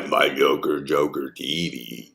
by Joker Joker TV.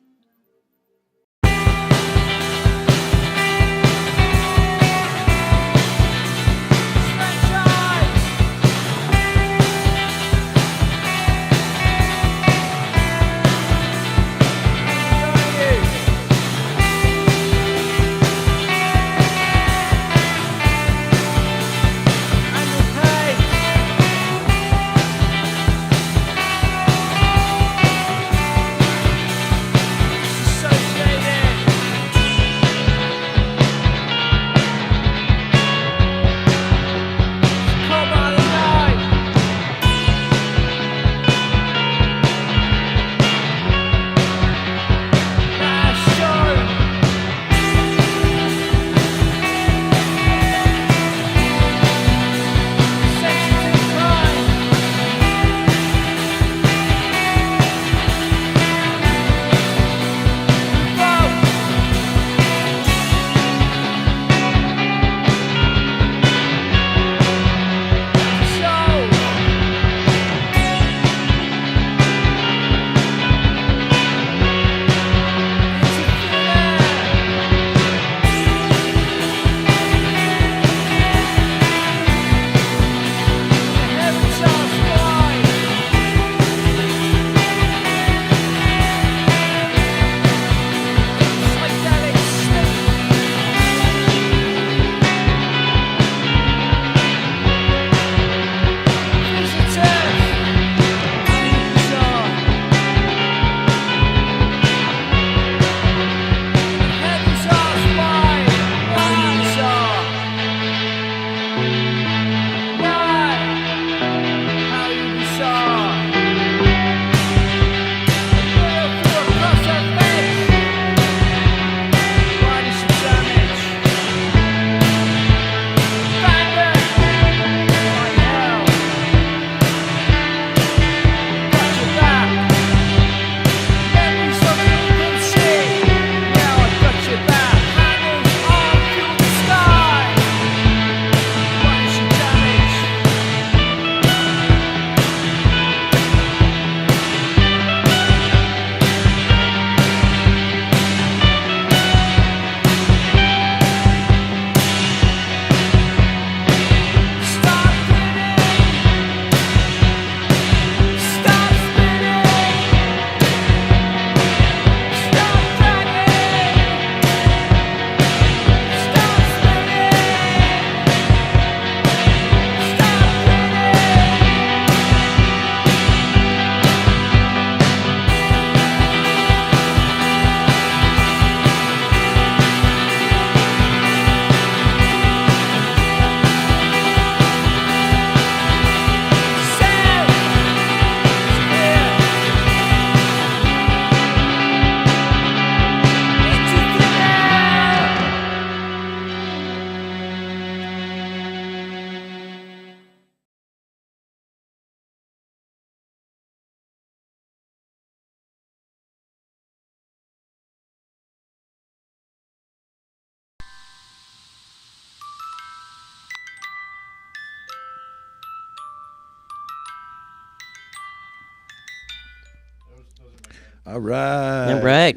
All right. All right.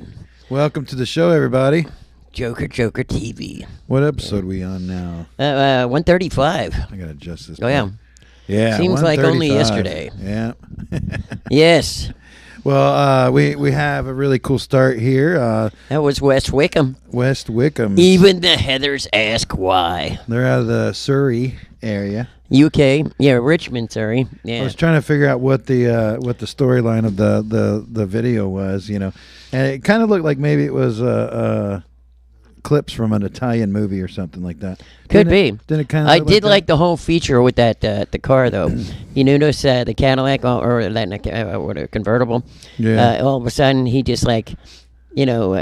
Welcome to the show, everybody. Joker TV. What episode are we on now? 135. I got to adjust this. Oh, yeah. Yeah. Seems like only 135. yesterday. Yeah. Yes. Well, we have a really cool start here. That was West Wickham. West Wickham. Even the Heathers ask why. They're out of the Surrey area. UK. Yeah, Richmond, sorry. Yeah. I was trying to figure out what the storyline of the video was, you know. And it kind of looked like maybe it was clips from an Italian movie or something like that. Could be. Didn't it kind of I did like the whole feature with that the car though. You notice the Cadillac or that what a convertible. Yeah. All of a sudden he just like, you know,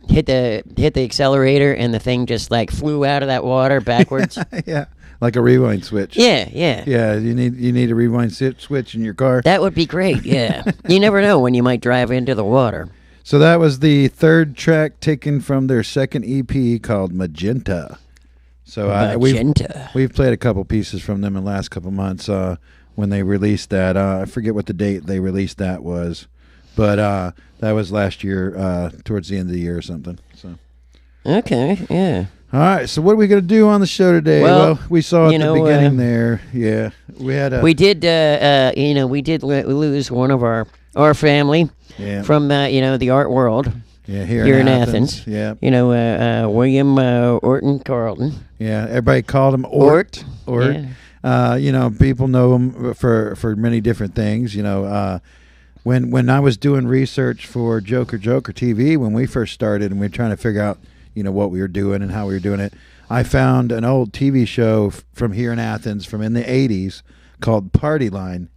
hit the accelerator and the thing just like flew out of that water backwards. Yeah. Like a rewind switch. Yeah. Yeah, you need a rewind switch in your car. That would be great. Yeah. You never know when you might drive into the water. So that was the third track taken from their second EP called Magenta. So we've played a couple pieces from them in the last couple months when they released that. I forget what the date they released that was. but that was last year, towards the end of the year or something. So. Okay, yeah. All right, so what are we going to do on the show today? Well, We saw at the beginning there. Yeah, we had a... We did, we did lose one of our family from, the art world. Yeah, here in Athens. Yeah. William Orten Carlton. Yeah, everybody called him Ort. Yeah. People know him for many different things. When I was doing research for JOKERJOKERtv, when we first started and we were trying to figure out, what we were doing and how we were doing it, I found an old TV show from here in Athens from in the 80s called Party Line.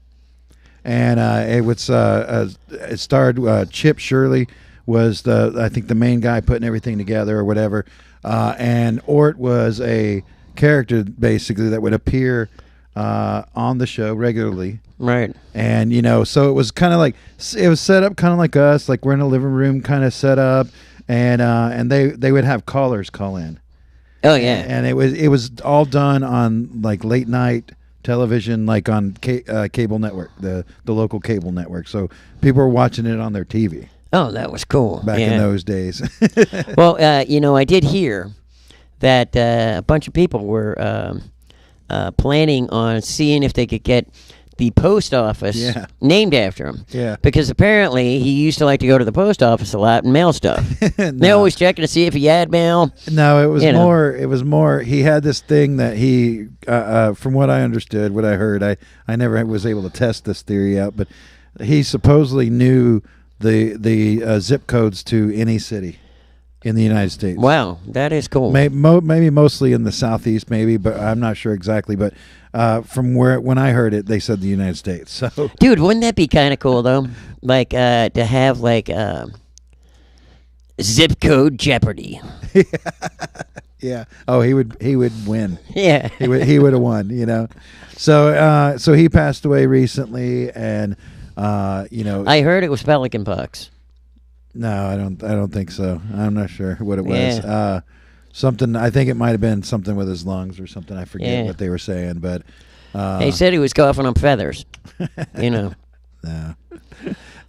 And it starred Chip Shirley was I think the main guy putting everything together or whatever. And Ort was a character basically that would appear on the show regularly. Right. And, so it was kind of like, it was set up kind of like us, like we're in a living room kind of set up. And they would have callers call in. Oh yeah. And it was all done on like late night television, like on cable network, the local cable network. So people were watching it on their TV. Oh, that was cool. Back in those days. Well, I did hear that a bunch of people were planning on seeing if they could get the post office named after him. Yeah. Because apparently he used to like to go to the post office a lot and mail stuff. No. They're always checking to see if he had mail. No, it was more. It was more. He had this thing that he, from what I understood, what I heard, I never was able to test this theory out, but he supposedly knew the zip codes to any city in the United States. Wow, that is cool. Maybe mostly in the southeast, maybe, but I'm not sure exactly. But from when I heard it, they said the United States. So, dude, wouldn't that be kind of cool though? Like to have like zip code Jeopardy. Yeah. Oh, he would win. Yeah. He would have won. So he passed away recently, and I heard it was pelican pox. No, I don't think so. I'm not sure what it was. Something, I think it might have been something with his lungs or something. I forget what they were saying, but he said he was coughing on feathers. No.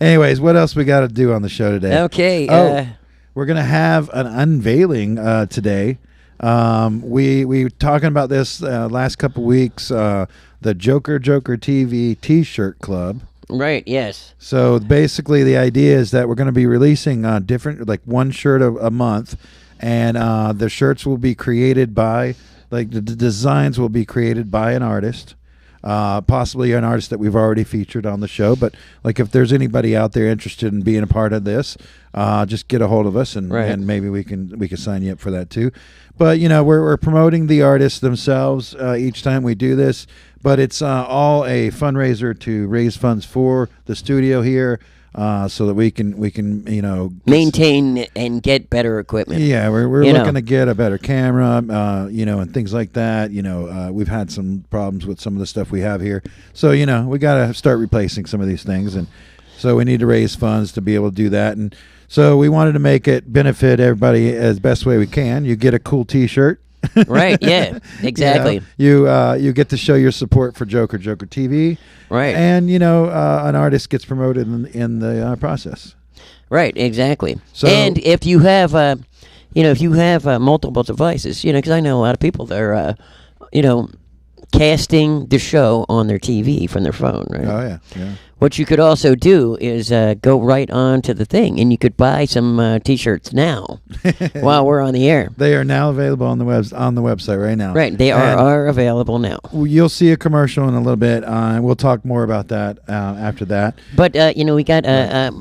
Anyways, what else we got to do on the show today? Okay. We're gonna have an unveiling today. We were talking about this last couple weeks. The JOKERJOKErtv T-shirt club. Right, yes. So basically the idea is that we're going to be releasing different, like one shirt a month, and the shirts will be created by, like the designs will be created by an artist, possibly an artist that we've already featured on the show, but like if there's anybody out there interested in being a part of this, just get a hold of us and maybe we can sign you up for that too. But we're promoting the artists themselves each time we do this. But it's all a fundraiser to raise funds for the studio here, so that we can maintain and get better equipment. Yeah, we're looking to get a better camera, and things like that. We've had some problems with some of the stuff we have here, so we got to start replacing some of these things, and so we need to raise funds to be able to do that. And so we wanted to make it benefit everybody as best way we can. You get a cool T-shirt. Right, yeah, exactly. You get to show your support for JOKERJOKErtv, right? And an artist gets promoted in the process. Right, exactly. So, and if you have multiple devices, because I know a lot of people that are, casting the show on their TV from their phone, right? Oh yeah. What you could also do is go right on to the thing, and you could buy some T-shirts now while we're on the air. They are now available on the website right now. Right, they are available now. You'll see a commercial in a little bit, and we'll talk more about that after that. But we got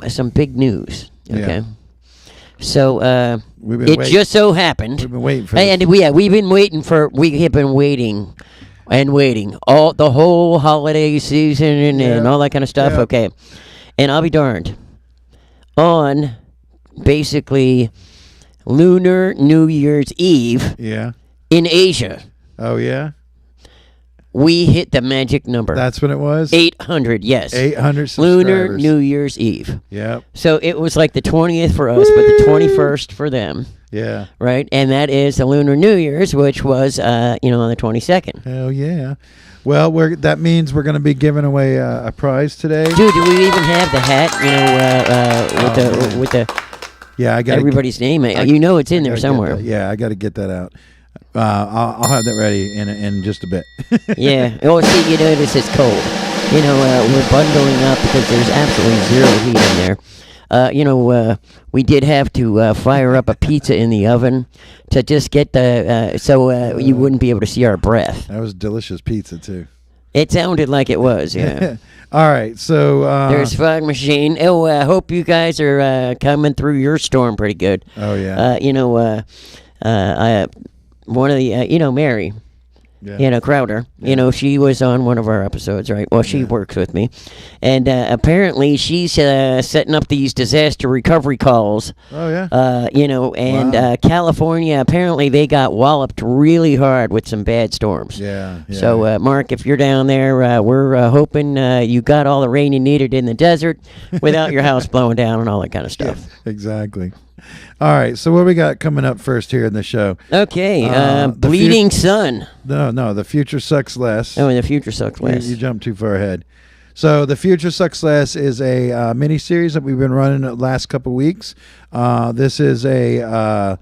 some big news. Okay, so it just so happened we've been waiting for and this. we have been waiting. And waiting all the whole holiday season and all that kind of stuff. Yeah. Okay, and I'll be darned. On basically Lunar New Year's Eve. Yeah. In Asia. Oh yeah. we hit the magic number. That's what it was? 800, yes. 800 subscribers. Lunar New Year's Eve. Yep. So it was like the 20th for us, but the 21st for them. Yeah. Right? And that is the Lunar New Year's, which was, on the 22nd. Hell yeah. Well, that means we're going to be giving away a prize today. Dude, do we even have the hat, with the yeah, I got everybody's name? It's in there somewhere. Yeah, I got to get that out. I'll have that ready in just a bit. Yeah. Oh, see, you notice it's cold. We're bundling up because there's absolutely zero heat in there. We did have to fire up a pizza in the oven to just get you wouldn't be able to see our breath. That was delicious pizza, too. It sounded like it was, yeah. All right, so... there's Fog Machine. Oh, I hope you guys are coming through your storm pretty good. Oh, yeah. One of the, Mary... Yeah. Crowder, she was on one of our episodes, right? Well, she works with me. And apparently she's setting up these disaster recovery calls. Oh, yeah? Wow. California, apparently they got walloped really hard with some bad storms. Yeah. So, Mark, if you're down there, we're hoping you got all the rain you needed in the desert without your house blowing down and all that kind of stuff. Yeah, exactly. All right, so what we got coming up first here in the show? Okay, Bleeding Sun. No, the Future Sux Less. Oh, the Future Sux Less. You jumped too far ahead. So the Future Sux Less is a mini-series that we've been running the last couple weeks. This is a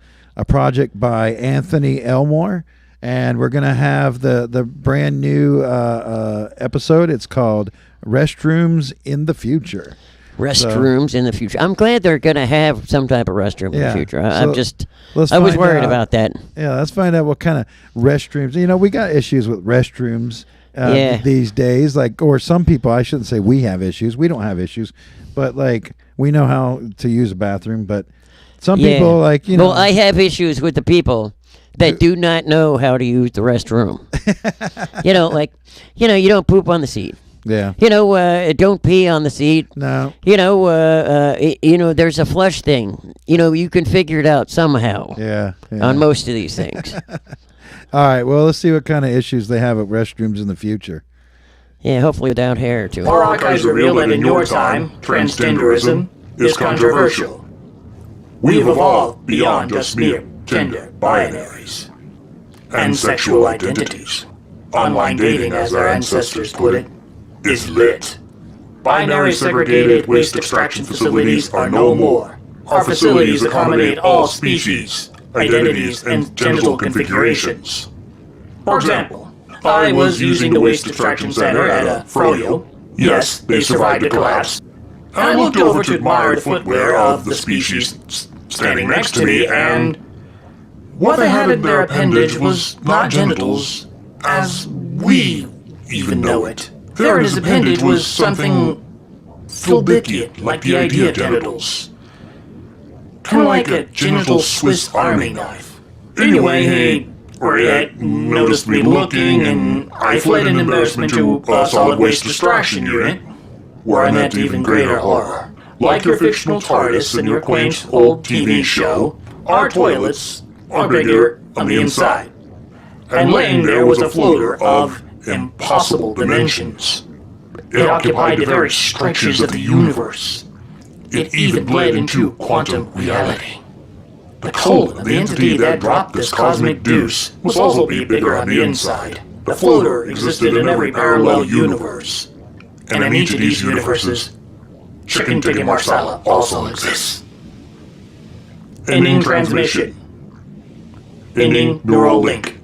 project by Anthony Elmore, and we're going to have the brand new episode. It's called Restrooms in the Future. Restrooms in the future. I'm glad they're going to have some type of restroom in the future. I was worried about that. Yeah, let's find out what kind of restrooms. We got issues with restrooms these days. Or some people, I shouldn't say we have issues. We don't have issues. But, we know how to use a bathroom. But some people, Well, I have issues with the people that do not know how to use the restroom. You don't poop on the seat. Yeah. Don't pee on the seat. No. There's a flush thing. You can figure it out somehow. Yeah. On most of these things. All right. Well, let's see what kind of issues they have at restrooms in the future. Yeah, hopefully without hair, too. Our archives reveal that in your time, transgenderism is controversial. We've evolved beyond just mere gender binaries and sexual identities. Online dating, as our ancestors put it, is lit. Binary segregated waste extraction facilities are no more. Our facilities accommodate all species, identities, and genital configurations. For example, I was using the waste extraction center at a froyo. Yes, they survived a collapse. I looked over to admire the footwear of the species standing next to me, and what they had in their appendage was not genitals, as we even know it. There in his appendage was something philbicate, like the idea of genitals. Kind of like a genital Swiss Army knife. Anyway, he noticed me looking, and I fled in embarrassment to a solid waste distraction unit, where I met even greater horror. Like your fictional TARDIS in your quaint old TV show, our toilets are bigger on the inside. And laying there was a floater of impossible dimensions. It occupied the very stretches of the universe. It even bled into quantum reality. The colon of the entity that dropped this cosmic deuce must also be bigger on the inside. The floater existed in every parallel universe. And in each of these universes, Chicken Tikka Marsala also exists. Ending transmission. Ending neural link.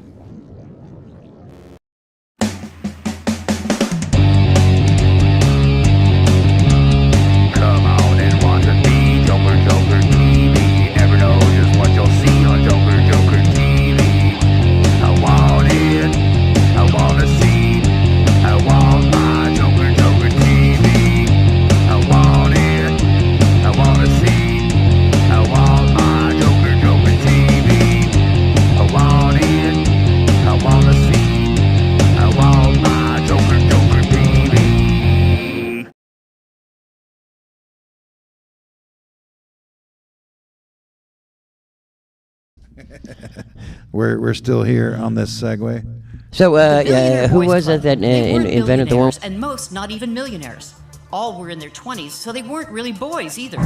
We're still here on this segue. So, Billionaire who Boys was Club, it that they weren't invented the one? billionaires, and most not even millionaires. All were in their 20s, so they weren't really boys either.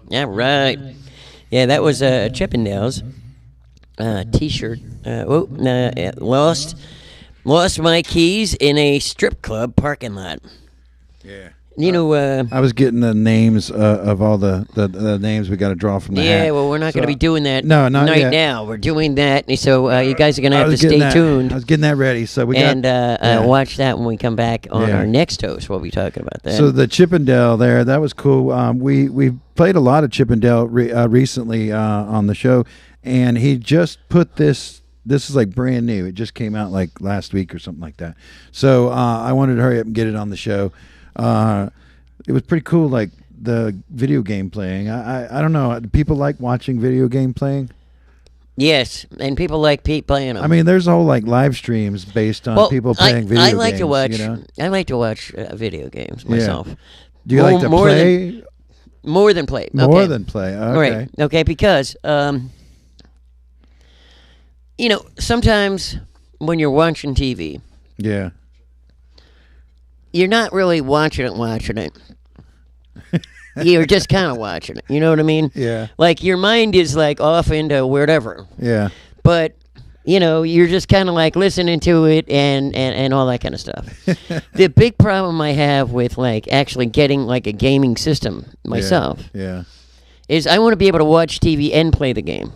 Yeah, right. Yeah, that was Chippendales T-shirt. Lost my keys in a strip club parking lot. Yeah. You know, I was getting the names of all the names we got to draw from the hat. Yeah, well, we're not going to be doing that not right yet. now. We're doing that, so you guys are going to have to stay tuned. I was getting that ready, so we got watch that when we come back on our next host. We'll be talking about that. So the CHPNDL there, that was cool. We played a lot of CHPNDL recently on the show, and he just put this. This is like brand new. It just came out like last week or something like that. So I wanted to hurry up and get it on the show. It was pretty cool, like the video game playing. I don't know. People like watching video game playing. Yes, and people like playing them. I mean, there's a whole like live streams based on people playing video games. I like to watch. You know? I like to watch video games myself. Yeah. Do you like to play? More than play. More than play. Okay. Right. Okay, because sometimes when you're watching TV, yeah, you're not really watching it. You're just kind of watching it. You know what I mean? Yeah. Like your mind is like off into wherever. Yeah. But you're just kind of like listening to it and all that kind of stuff. The big problem I have with like actually getting like a gaming system myself is I want to be able to watch TV and play the game.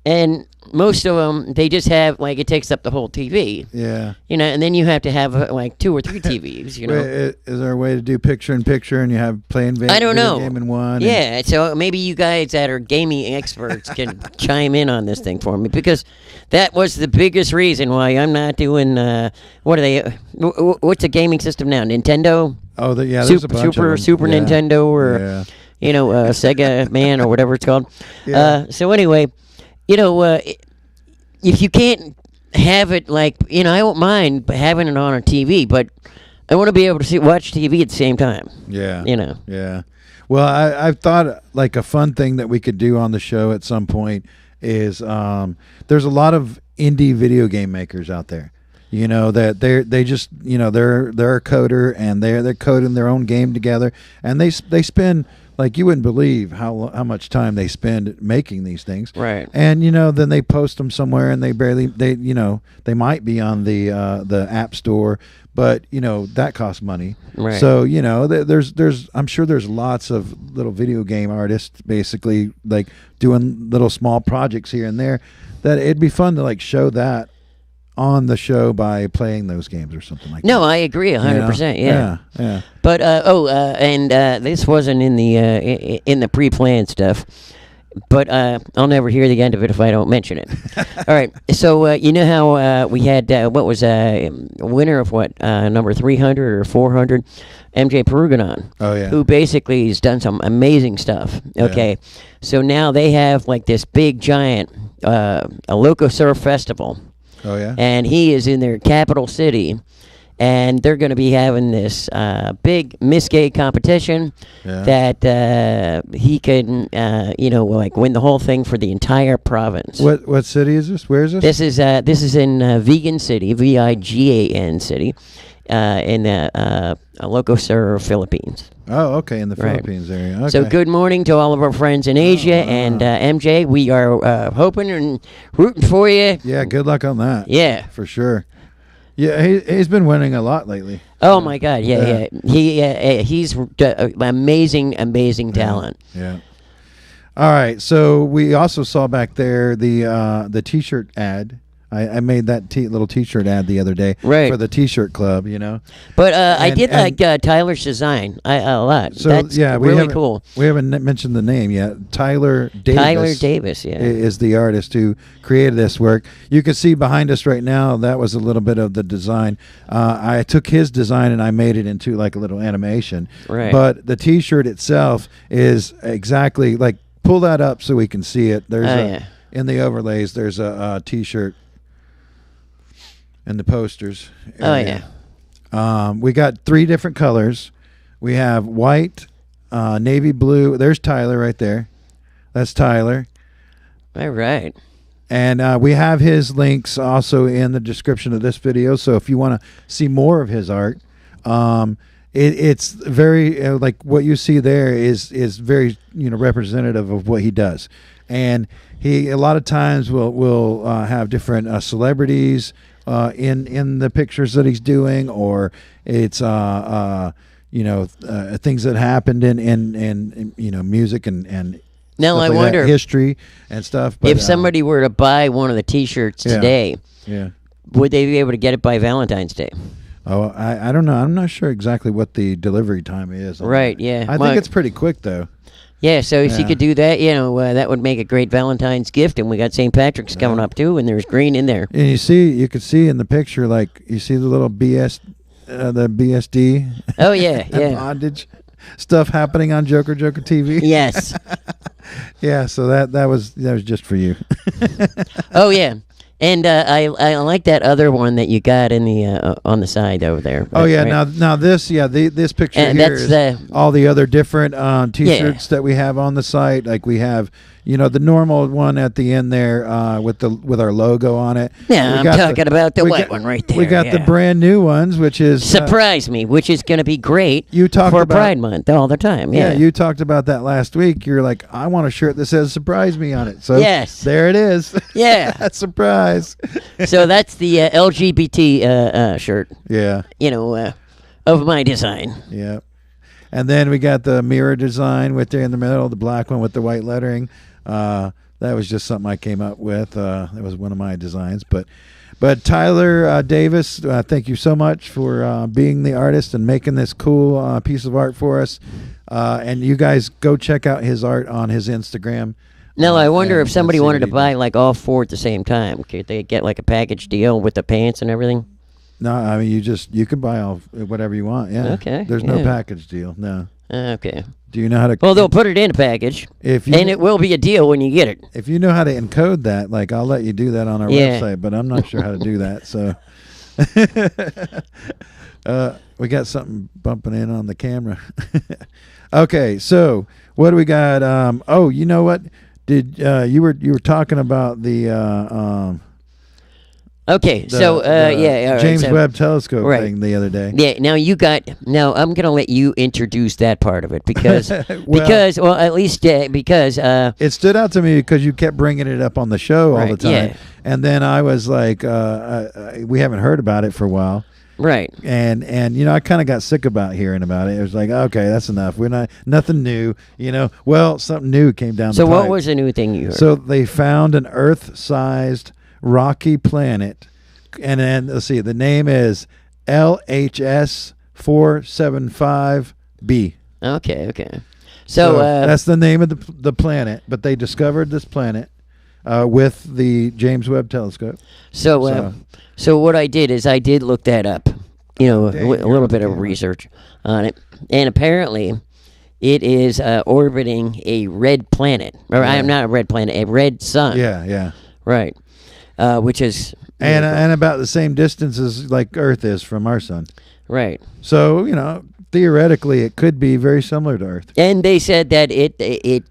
And most of them, they just have, like, it takes up the whole TV. Yeah. And then you have to have, like, 2 or 3 TVs, Wait, is there a way to do picture-in-picture and you have playing I don't know. game in one? Yeah, so maybe you guys that are gaming experts can chime in on this thing for me, because that was the biggest reason why I'm not doing, what's a gaming system now? Nintendo? Oh, there's a bunch of them. Super Nintendo or, Sega Man or whatever it's called. Yeah. So anyway... if you can't have it like, I don't mind having it on a TV, but I want to be able to watch TV at the same time. Yeah. Yeah. Well, I've thought like a fun thing that we could do on the show at some point is there's a lot of indie video game makers out there. That they just they're a coder and they're coding their own game together, and they spend, like, you wouldn't believe how much time they spend making these things. Right. And then they post them somewhere, and they they might be on the App Store, but that costs money. Right. So there's I'm sure there's lots of little video game artists basically like doing little small projects here and there that it'd be fun to like show that on the show by playing those games or something like that. No, I agree 100%. Yeah. But this wasn't in the pre-planned stuff. But I'll never hear the end of it if I don't mention it. All right. So you know how we had what was winner of what number 300 or 400, MJ Peruganon. Oh yeah. Who basically has done some amazing stuff. Okay. Yeah. So now they have like this big giant a Loco Surf Festival. Oh yeah. And he is in their capital city, and they're going to be having this big Miss Gay competition that he can, like win the whole thing for the entire province. What city is this? Where is this? This is in Vegan City, Vigan City, in Loco Sur, Philippines. Oh, okay, in the Philippines area. Okay. So good morning to all of our friends in Asia, and MJ, we are hoping and rooting for you. Yeah, good luck on that. Yeah. For sure. Yeah, he's been winning a lot lately. Oh my God! Yeah. He's amazing talent. Yeah. All right. So we also saw back there the T-shirt ad. I made that little T-shirt ad the other day for the T-shirt club. But I did like Tyler's design a lot. So that's really cool. We haven't mentioned the name yet. Tyler Davis. Is the artist who created this work. You can see behind us right now. That was a little bit of the design. I took his design and I made it into like a little animation. Right. But the T-shirt itself is exactly like, pull that up so we can see it. There's in the overlays. There's a T-shirt. And the posters. Oh, yeah. We got 3 different colors. We have white, navy blue. There's Tyler right there. That's Tyler. All right. And we have his links also in the description of this video. So if you want to see more of his art, it's very like what you see there is very representative of what he does. And he a lot of times will have different celebrities in the pictures that he's doing, or it's things that happened in music and now I wonder history and stuff. But, if somebody were to buy one of the T-shirts today, would they be able to get it by Valentine's Day? Oh, I don't know. I'm not sure exactly what the delivery time is. Right, yeah. I think it's pretty quick, though. Yeah, so if you could do that, that would make a great Valentine's gift. And we got St. Patrick's coming up, too, and there's green in there. And you could see in the picture, like, you see the little the BSD. Oh, yeah, yeah. Bondage stuff happening on Joker TV. Yes. Yeah, so that was just for you. Oh, yeah. And I like that other one that you got in the on the side over there. Oh yeah, right? now this this picture and here is all the other different T-shirts that we have on the site. Like we have the normal one at the end there with our logo on it. Yeah, I'm talking about the white one right there. We got the brand new ones, which is Surprise Me, which is going to be great for Pride Month all the time. Yeah, you talked about that last week. You're like, I want a shirt that says "Surprise Me" on it. So yes, there it is. Yeah, surprise. So that's the LGBT shirt. Yeah, of my design. Yeah. And then we got the mirror design with there in the middle, the black one with the white lettering. That was just something I came up with. That was one of my designs. But Tyler Davis, thank you so much for being the artist and making this cool piece of art for us. And you guys go check out his art on his Instagram. Now, I wonder if somebody wanted to buy like all four at the same time. Could they get like a package deal with the pants and everything? No, I mean you can buy all whatever you want. Yeah. Okay. There's no package deal. No. Okay. Do you know how to? Well, they'll put it in a package, and it will be a deal when you get it. If you know how to encode that, like I'll let you do that on our website, but I'm not sure how to do that. So, we got something bumping in on the camera. Okay, so what do we got? Oh, you know what? Did you were talking about the okay, James Webb Telescope thing the other day. Yeah, now I'm going to let you introduce that part of it because at least because it stood out to me because you kept bringing it up on the show all the time. Yeah. And then I was like we haven't heard about it for a while. Right. And I kind of got sick about hearing about it. It was like, okay, that's enough. Nothing new, Well, something new came down the pipe. So what was the new thing you heard? So they found an Earth-sized rocky planet, and then let's see, the name is LHS 475b. Okay. So that's the name of the planet, but they discovered this planet with the James Webb Telescope. So what I did is I did look that up, a little bit of research on it, and apparently it is orbiting a red planet, or I'm not a red planet, a red sun. Yeah. Right. Which is and about the same distance as like Earth is from our sun. Right. So theoretically it could be very similar to Earth. And they said that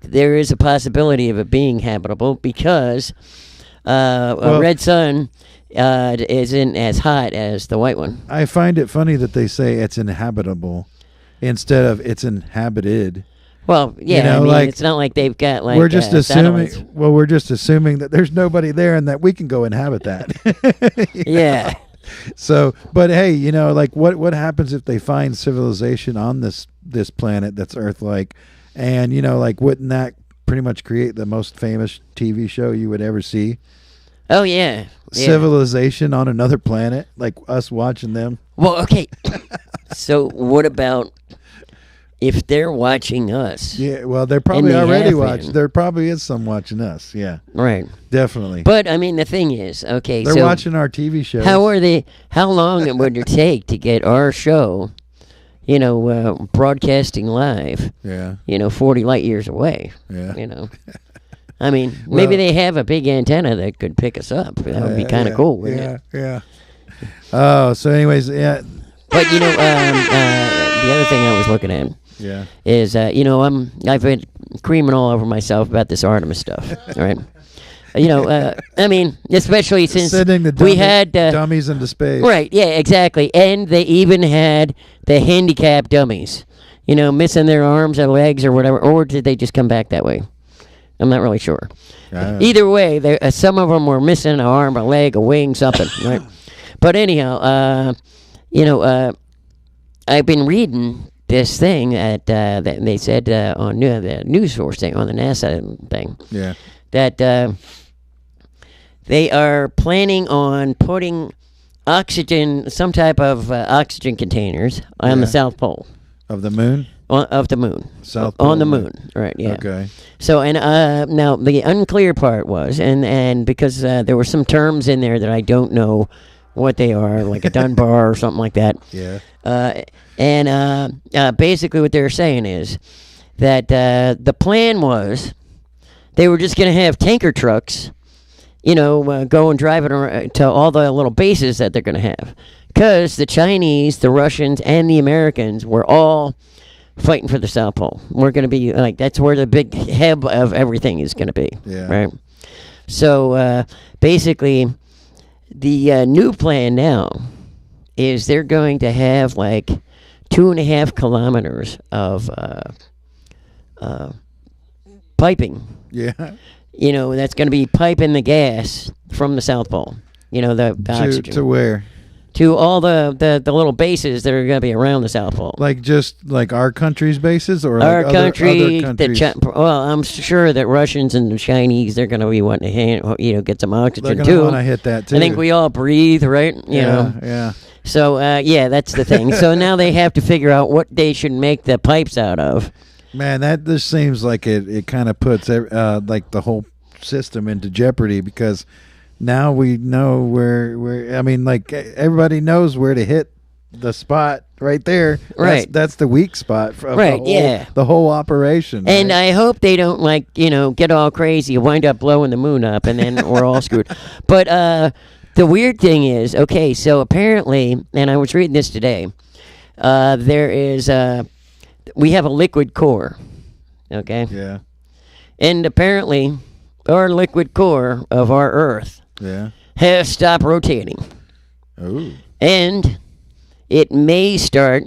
there is a possibility of it being habitable because a red sun isn't as hot as the white one. I find it funny that they say it's inhabitable instead of it's inhabited. Well, yeah, it's not like they've got like we're just assuming. satellites. Well, we're just assuming that there's nobody there and that we can go inhabit that. Yeah. So, but hey, like what happens if they find civilization on this planet that's Earth-like, and like wouldn't that pretty much create the most famous TV show you would ever see? Oh yeah. Civilization on another planet, like us watching them. Well, okay. So what about if they're watching us? Yeah, well, they're probably already watching. There probably is some watching us. Yeah, right. Definitely. But I mean, the thing is, okay, they're watching our TV shows. How long would it take to get our show, broadcasting live? Yeah. 40 light years away. Yeah. I mean, maybe they have a big antenna that could pick us up. That would be kind of cool, wouldn't it? Yeah. Oh, so anyways, yeah. But the other thing I was looking at. Yeah. Is I've been creaming all over myself about this Artemis stuff. All right. I mean, especially since we had dummies into space. Right. Yeah. Exactly. And they even had the handicapped dummies. Missing their arms or legs or whatever, or did they just come back that way? I'm not really sure. Either way, some of them were missing an arm, a leg, a wing, something. Right. But anyhow, I've been reading this thing that they said on the news source thing, on the NASA thing. Yeah. That they are planning on putting oxygen, some type of oxygen containers on the South Pole. Of the moon? Of the moon. South Pole. On the moon. Right, yeah. Okay. So, and now the unclear part was, and because there were some terms in there that I don't know what they are, like a Dunbar or something like that. Yeah. And basically what they're saying is that the plan was they were just going to have tanker trucks, go and drive it around to all the little bases that they're going to have. Because the Chinese, the Russians, and the Americans were all fighting for the South Pole. We're going to be, that's where the big hub of everything is going to be. Yeah. Right? So, basically, the new plan now is they're going to have, 2.5 kilometers of piping. Yeah. That's going to be piping the gas from the South Pole. The oxygen. To where? To all the little bases that are going to be around the South Pole. Just our country's bases, or our country, other countries? I'm sure that Russians and the Chinese, they're going to be wanting to get some oxygen they're too. They're going to want to hit that too. I think we all breathe, right? Yeah. So that's the thing. So now they have to figure out what they should make the pipes out of. Man, that just seems like it kind of puts the whole system into jeopardy, because now we know where everybody knows where to hit the spot right there. Right. That's the weak spot of the whole operation. And right? I hope they don't get all crazy and wind up blowing the moon up, and then we're all screwed. But the weird thing is, okay, so apparently, and I was reading this today, there is we have a liquid core, okay? Yeah. And apparently, our liquid core of our Earth has stopped rotating. Ooh. And it may start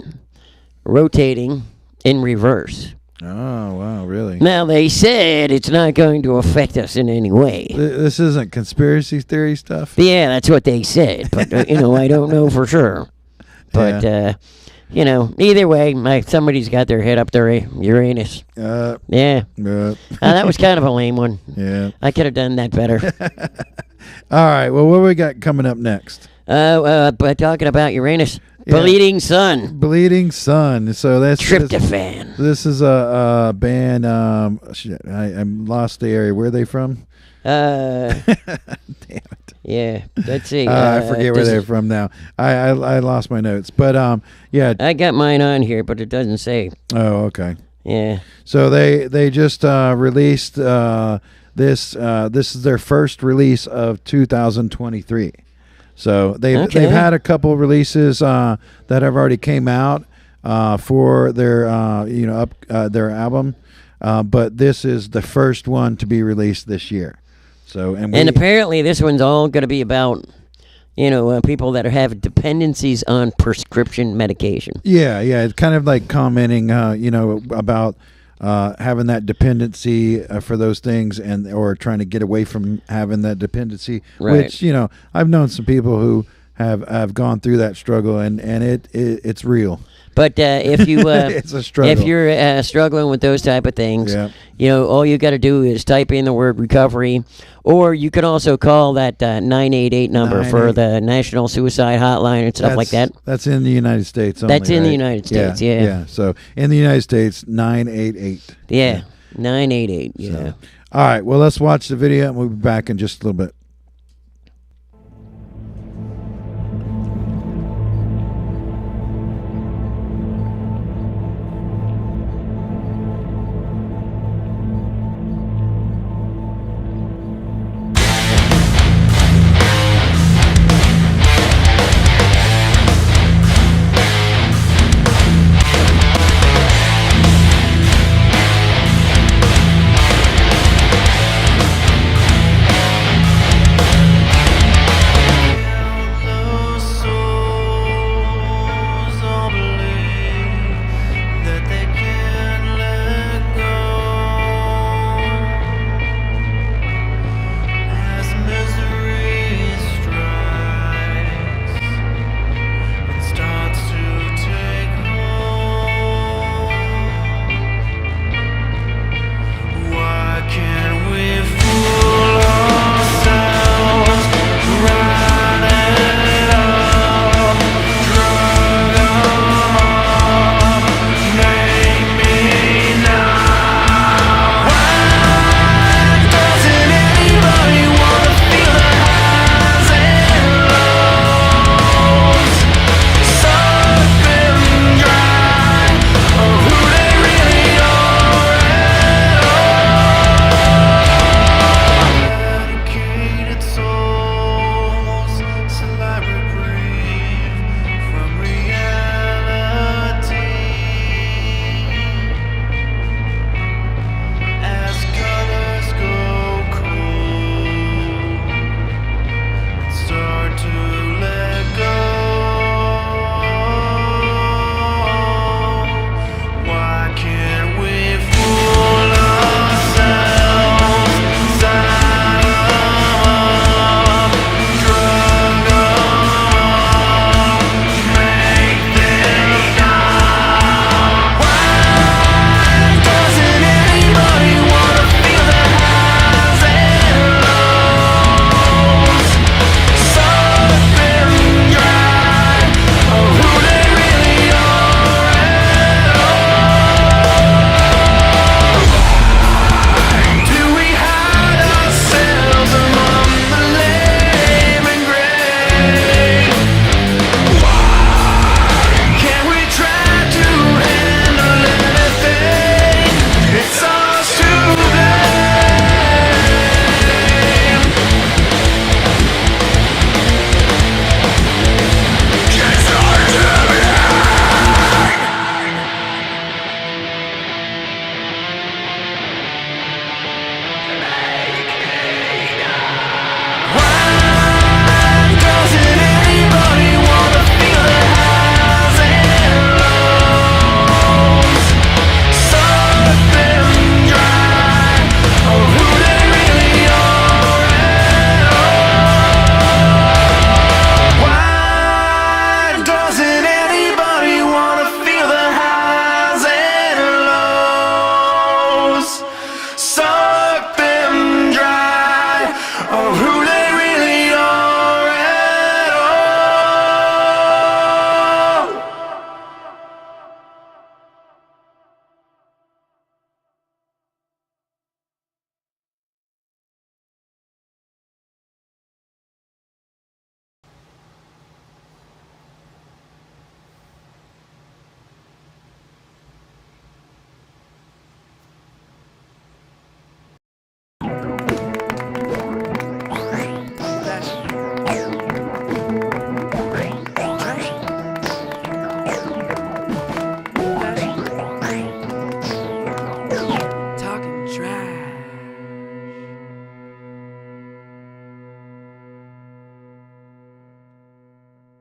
rotating in reverse. Oh, wow, really? Now, they said it's not going to affect us in any way. This isn't conspiracy theory stuff? Yeah, that's what they said. But, I don't know for sure. But, either way, somebody's got their head up their Uranus. Yeah. That was kind of a lame one. Yeah. I could have done that better. All right, well, what we got coming up next? But talking about Uranus, Bleeding Sun. Bleeding Sun. So that's Tryptophan. This is a band. I lost the area. Where are they from? Damn it. Yeah, let's see. I forget where they're from now. I lost my notes, but yeah. I got mine on here, but it doesn't say. Oh, okay. Yeah. So they just released this. This is their first release of 2023. So they've had a couple releases that have already came out for their their album, but this is the first one to be released this year. So and apparently this one's all going to be about people that have dependencies on prescription medication. Yeah, it's kind of like commenting about having that dependency for those things, or trying to get away from having that dependency. Right. Which I've known some people who have gone through that struggle, and it's real. But if you it's a struggle. If you're struggling with those type of things, all you got to do is type in the word recovery, or you can also call that 988 number for the National Suicide Hotline and stuff like that. That's in the United States only, That's in the United States, yeah. Yeah, so in the United States, 988. Yeah, 988, yeah. So, all right, well, let's watch the video, and we'll be back in just a little bit.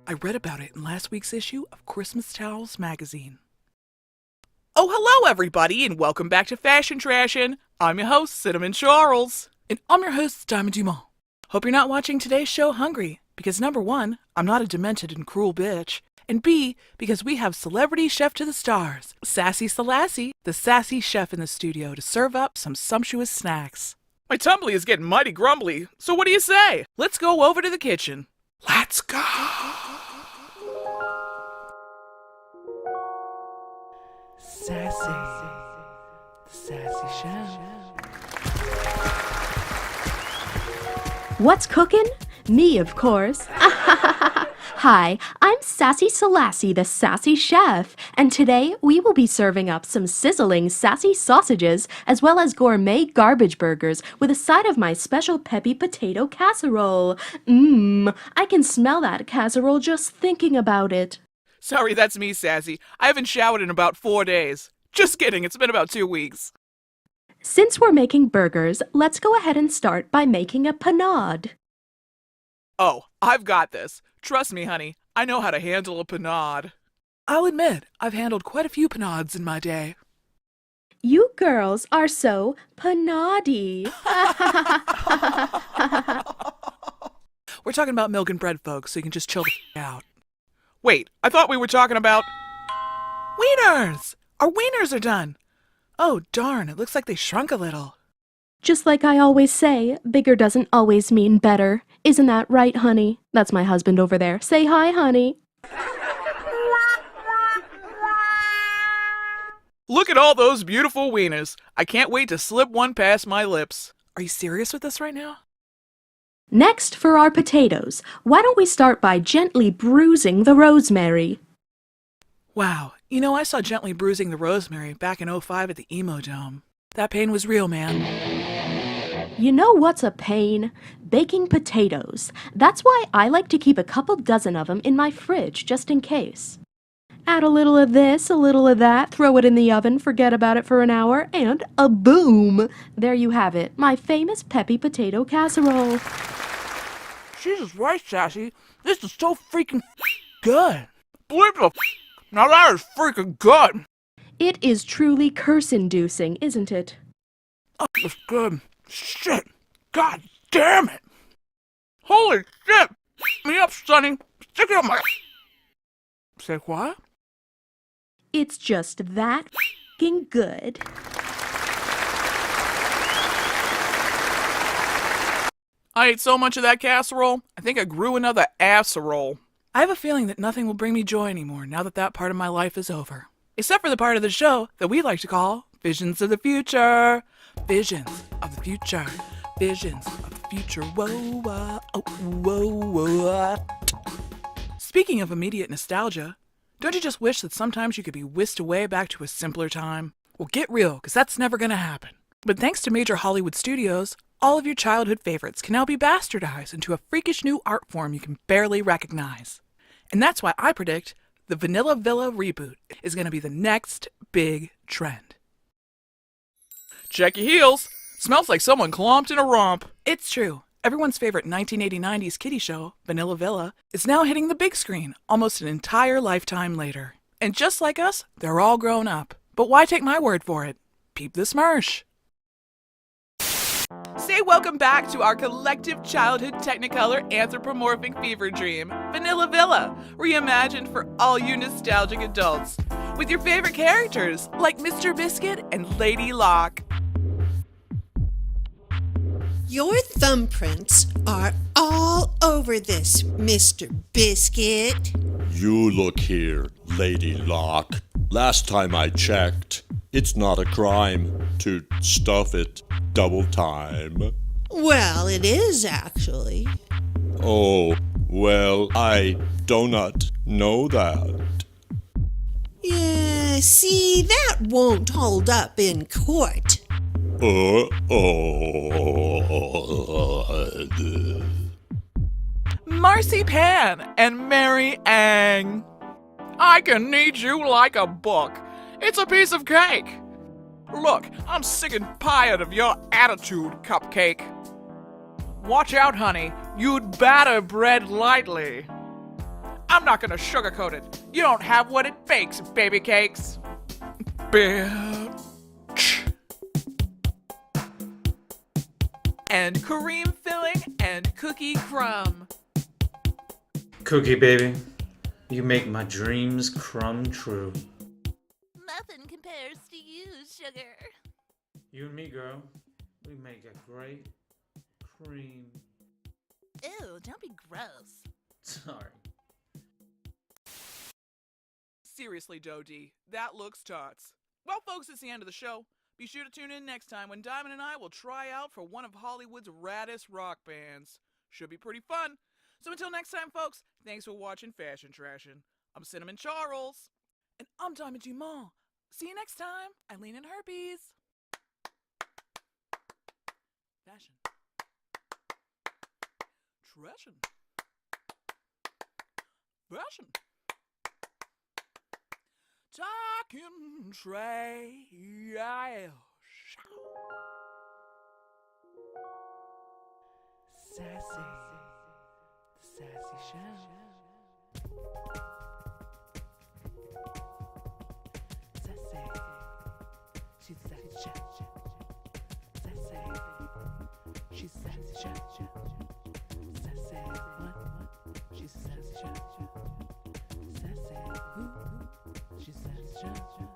I read about it in last week's issue of Christmas Towels magazine. Oh, hello, everybody, and welcome back to Fashion Trashin'. I'm your host, Cinnamon Charles. And I'm your host, Diamond Dumont. Hope you're not watching today's show hungry, because number one, I'm not a demented and cruel bitch. And B, because we have celebrity chef to the stars, Sassy Selassie, the sassy chef in the studio, to serve up some sumptuous snacks. My tumbly is getting mighty grumbly, so what do you say? Let's go over to the kitchen. Let's go! Sassy, the sassy chef. What's cooking? Me, of course. Hi, I'm Sassy Selassie, the sassy chef, and today we will be serving up some sizzling sassy sausages as well as gourmet garbage burgers with a side of my special peppy potato casserole. I can smell that casserole just thinking about it. Sorry, that's me, Sassy. I haven't showered in about 4 days. Just kidding, it's been about 2 weeks. Since we're making burgers, let's go ahead and start by making a panade. Oh, I've got this. Trust me, honey, I know how to handle a panade. I'll admit, I've handled quite a few panades in my day. You girls are so panade. We're talking about milk and bread, folks, so you can just chill the out. Wait, I thought we were talking about... Wieners! Our wieners are done! Oh, darn, it looks like they shrunk a little. Just like I always say, bigger doesn't always mean better. Isn't that right, honey? That's my husband over there. Say hi, honey. Look at all those beautiful wieners. I can't wait to slip one past my lips. Are you serious with this right now? Next, for our potatoes, why don't we start by gently bruising the rosemary? Wow, you know, I saw Gently Bruising the Rosemary back in '05 at the Emo Dome. That pain was real, man. You know what's a pain? Baking potatoes. That's why I like to keep a couple dozen of them in my fridge, just in case. Add a little of this, a little of that, throw it in the oven, forget about it for an hour, and boom! There you have it, my famous peppy potato casserole. Jesus Christ, Sassy, this is so freaking good. Believe the now that is freaking good. It is truly curse-inducing, isn't it? Oh, it's good. Shit. God damn it. Holy shit. Me up, Sonny. Stick it up my... Say what? It's just that f***ing good. I ate so much of that casserole, I think I grew another asserole. I have a feeling that nothing will bring me joy anymore now that that part of my life is over. Except for the part of the show that we like to call Visions of the Future. Visions of the future. Visions of the future. Whoa, whoa, whoa, whoa. Speaking of immediate nostalgia, don't you just wish that sometimes you could be whisked away back to a simpler time? Well, get real, because that's never going to happen. But thanks to major Hollywood studios, all of your childhood favorites can now be bastardized into a freakish new art form you can barely recognize. And that's why I predict the Vanilla Villa reboot is going to be the next big trend. Check your heels. Smells like someone clomped in a romp. It's true. Everyone's favorite 1980-90s kiddie show, Vanilla Villa, is now hitting the big screen almost an entire lifetime later. And just like us, they're all grown up. But why take my word for it? Peep the smersh. Say welcome back to our collective childhood Technicolor anthropomorphic fever dream, Vanilla Villa, reimagined for all you nostalgic adults, with your favorite characters like Mr. Biscuit and Lady Locke. Your thumbprints are all over this, Mr. Biscuit. You look here, Lady Locke. Last time I checked, it's not a crime to stuff it double time. Well, it is actually. Oh, well, I do not know that. Yeah, see, that won't hold up in court. Marcy Pan and Mary Ang. I can knead you like a book. It's a piece of cake. Look, I'm sick and tired of your attitude, Cupcake. Watch out, honey. You'd batter bread lightly. I'm not gonna sugarcoat it. You don't have what it bakes, baby cakes. Bitch. And cream filling and cookie crumb. Cookie baby, you make my dreams crumb true. Nothing compares to you, sugar. You and me, girl, we make a great cream. Ew, don't be gross. Sorry. Seriously, Dodie, that looks tots. Well, folks, it's the end of the show. Be sure to tune in next time when Diamond and I will try out for one of Hollywood's raddest rock bands. Should be pretty fun. So until next time, folks, thanks for watching Fashion Trashin'. I'm Cinnamon Charles. And I'm Diamond Dumont. See you next time. Eileen and Herpes. Fashion. Trashin'. Fashion. Talking trash. Sassy. The Sassy Show. Sassy. She's the Sassy Show. Sassy. She's the Sassy Show. Sassy. What? She's the Sassy Show. Sassy. Who? She's the Sassy Show.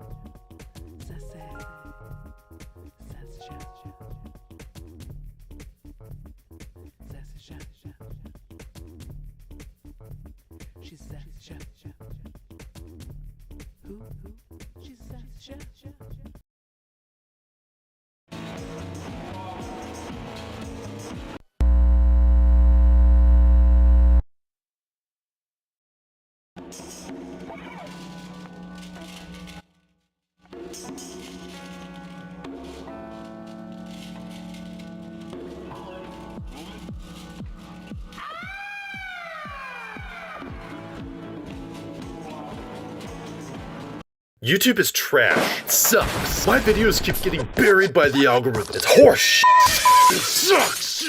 Sassy. Sassy Show. Sassy Show. She's the Sassy Show. Who? She's the Sassy Show. YouTube is trash. It sucks. My videos keep getting buried by the algorithm. It's horse. It sucks.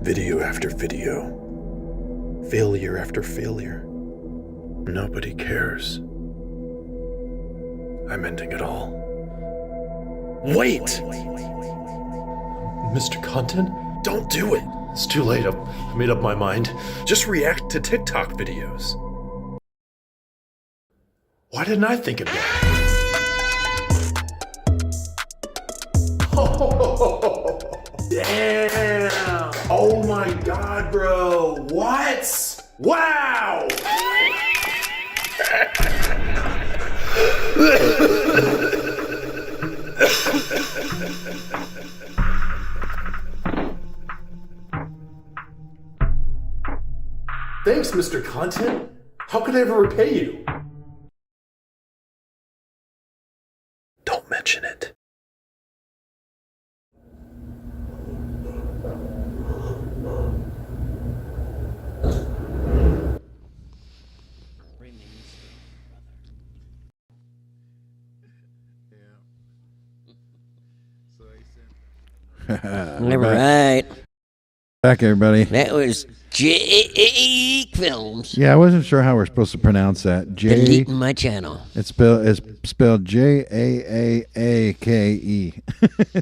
Video after video. Failure after failure. Nobody cares. I'm ending it all. Wait! Mr. Content? Don't do it! It's too late. I've made up my mind. Just react to TikTok videos. Why didn't I think of that? Oh, damn! Oh my god, bro! What? Wow! Thanks, Mr. Content. How could I ever repay you? Don't mention it. All right. Back, everybody. That was Jaaake Films. Yeah, I wasn't sure how we're supposed to pronounce that. Deleting my channel. It's spelled Jaaake.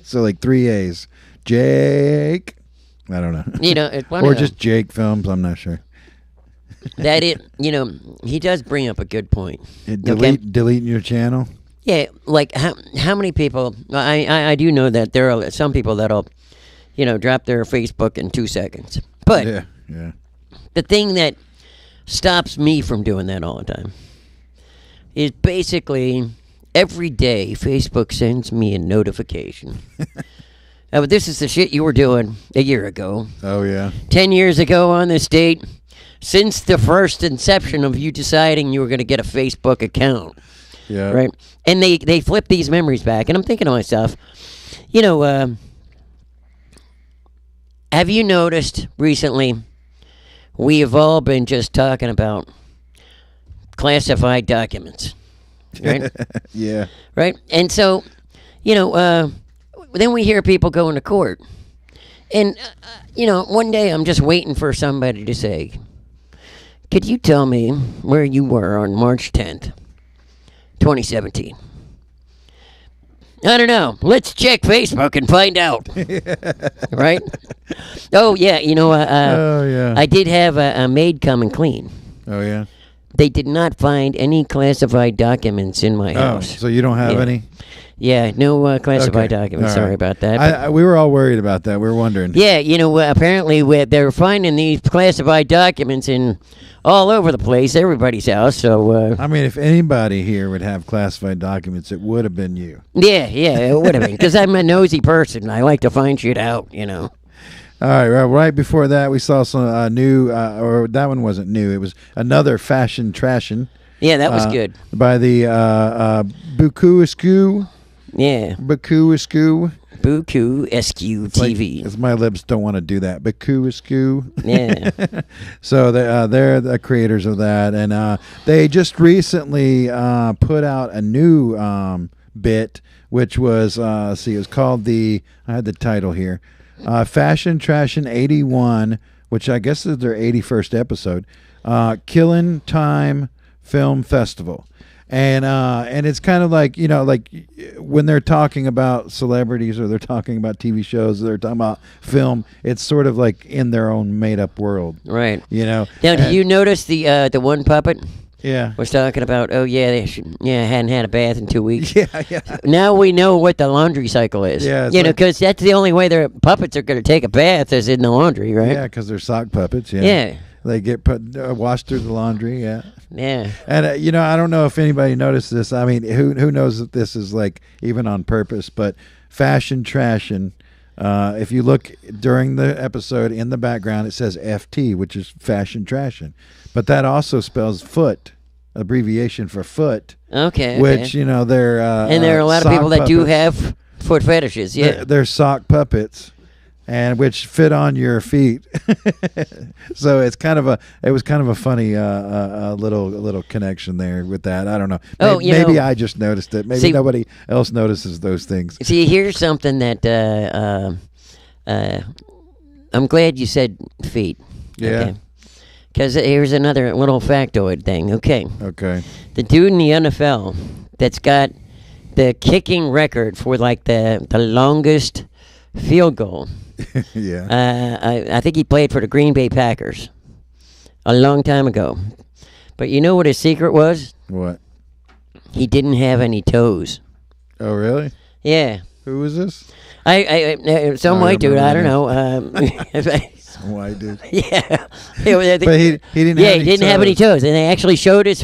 So like 3 A's. Jake. I don't know. You know, it's one or of just Jake Films. I'm not sure. That it. You know, he does bring up a good point. Deleting your channel. Yeah, like how many people? I do know that there are some people that'll, you know, drop their Facebook in 2 seconds. But yeah. The thing that stops me from doing that all the time is basically every day Facebook sends me a notification. But this is the shit you were doing a year ago. Oh yeah. 10 years ago on this date, since the first inception of you deciding you were going to get a Facebook account. Yeah. Right. And they flip these memories back, and I'm thinking to myself, you know, have you noticed recently we have all been just talking about classified documents, right? Yeah. Right. And so, you know, then we hear people going to court. And, one day I'm just waiting for somebody to say, could you tell me where you were on March 10th, 2017? I don't know. Let's check Facebook and find out. Right? Oh, yeah. I did have a maid come and clean. Oh, yeah? They did not find any classified documents in my house. So you don't have any? Yeah, no classified documents. All right. Sorry about that. We were all worried about that. We were wondering. Yeah, apparently they're finding these classified documents in all over the place, everybody's house. So I mean, if anybody here would have classified documents, it would have been you. Yeah, it would have been, because I'm a nosy person. I like to find shit out. All right, right before that, we saw some new, or that one wasn't new. It was another fashion trashin'. Yeah, that was good. By the Beaucoup, Askew. Yeah. Beaucoup, Askew. Beaucoup, Askew TV. Like, my lips don't want to do that. Beaucoup, Askew. Yeah. So they're the creators of that, and they just recently put out a new bit, which was it was called I had the title here, Fashion Trashin' 81, which I guess is their 81st episode. Killin' Time Film Festival. And it's kind of like, like when they're talking about celebrities or they're talking about TV shows, or they're talking about film, it's sort of like in their own made up world. Right. Now, did you notice the one puppet? Yeah. Was talking about, hadn't had a bath in 2 weeks. Yeah. Now we know what the laundry cycle is. Yeah. Because that's the only way their puppets are going to take a bath is in the laundry, right? Yeah, because they're sock puppets. Yeah. Yeah. They get washed through the laundry. Yeah. Yeah. And I don't know if anybody noticed this. I mean, who knows that this is like even on purpose, but fashion trashin'. If you look during the episode in the background, it says FT, which is fashion trashin', but that also spells foot, abbreviation for foot. Okay. Which they're and there are a lot of people that do have foot fetishes. Yeah. They're sock puppets. And which fit on your feet, so it was kind of a funny little connection there with that. I don't know. Maybe I just noticed it. Maybe nobody else notices those things. See, here's something that I'm glad you said feet. Yeah. Because here's another little factoid thing. Okay. The dude in the NFL that's got the kicking record for like the longest field goal. Yeah. I think he played for the Green Bay Packers a long time ago. But you know what his secret was? What? He didn't have any toes. Oh, really? Yeah. Who was this? Some white dude. I don't know. Some white dude. Yeah. But he didn't. Yeah, he didn't have any toes, and they actually showed his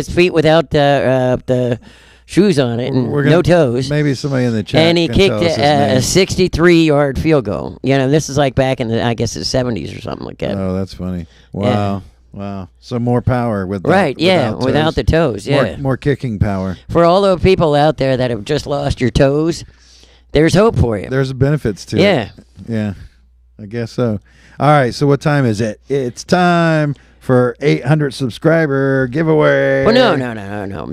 feet without the shoes on it and no toes. Maybe somebody in the chat. And he kicked a 63-yard field goal. This is like back in the 70s or something like that. Oh, that's funny. Wow. Yeah. Wow. So more power without without the toes. Yeah. More kicking power. For all the people out there that have just lost your toes, there's hope for you. There's benefits to it. Yeah. I guess so. All right. So what time is it? It's time for 800 subscriber giveaway. Well, no.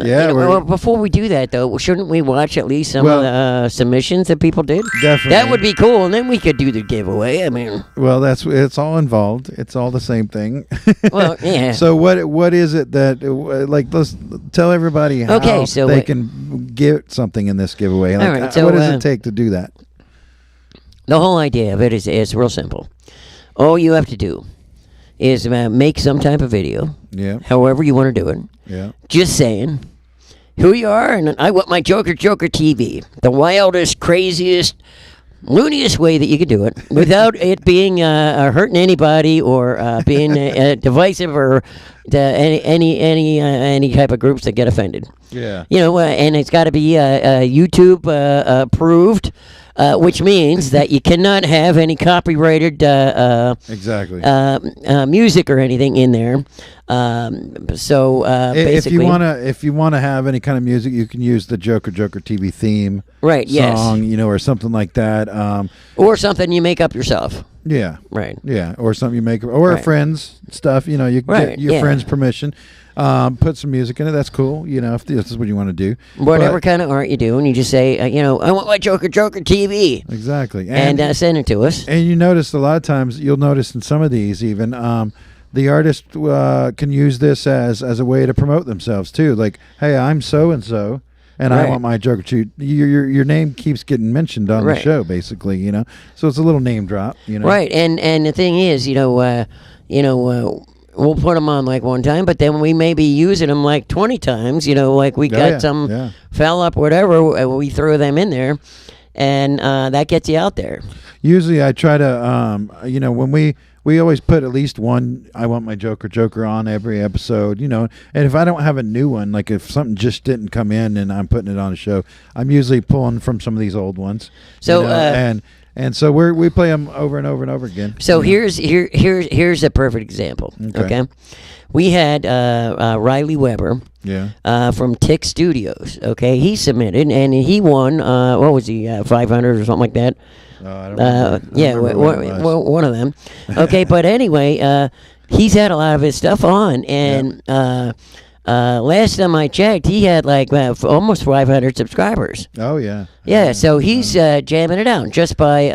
Yeah. Well, before we do that, though, shouldn't we watch at least some of the submissions that people did? Definitely. That would be cool, and then we could do the giveaway. I mean, well, it's all involved. It's all the same thing. Well, yeah. So what is it that let's tell everybody how they can get something in this giveaway? All right. So what does it take to do that? The whole idea of it is real simple. All you have to do is make some type of video. Yeah. However you want to do it. Yeah. Just saying who you are, and I want my JOKERJOKErtv, the wildest, craziest, looniest way that you could do it without it being hurting anybody or being divisive or any type of groups that get offended. Yeah. And it's got to be YouTube approved. Which means that you cannot have any copyrighted exactly music or anything in there. So basically, if you wanna have any kind of music, you can use the JOKERJOKErtv theme, right? Song, or something like that, or something you make up yourself. Yeah. Right. Yeah, or something you make, or friends stuff. You can get your friends' permission. put some music in it. That's cool. You know, if this is what you want to do. Whatever kind of art you do, and you just say, I want my Joker TV. Exactly. And send it to us. And you notice a lot of times, you'll notice in some of these even, the artist can use this as a way to promote themselves too. Like, hey, I'm so and so, and I want my Joker to. Your name keeps getting mentioned on the show, basically. You know, so it's a little name drop. You know, right? And the thing is, we'll put them on like one time, but then we may be using them like 20 times. You know, like we got some fell up, whatever. We throw them in there, and that gets you out there. Usually, I try to, when we always put at least one I Want My Joker on every episode, and if I don't have a new one, like if something just didn't come in and I'm putting it on a show, I'm usually pulling from some of these old ones. So and so we play them over and over and over again. So here's a perfect example. Okay. We had Riley Weber from Tick Studios. Okay, he submitted and he won. What was he? 500 or something like that. I don't remember. One of them. Okay, but anyway, he's had a lot of his stuff on, and last time I checked, he had like almost 500 subscribers. Oh yeah. Yeah, so he's jamming it out just by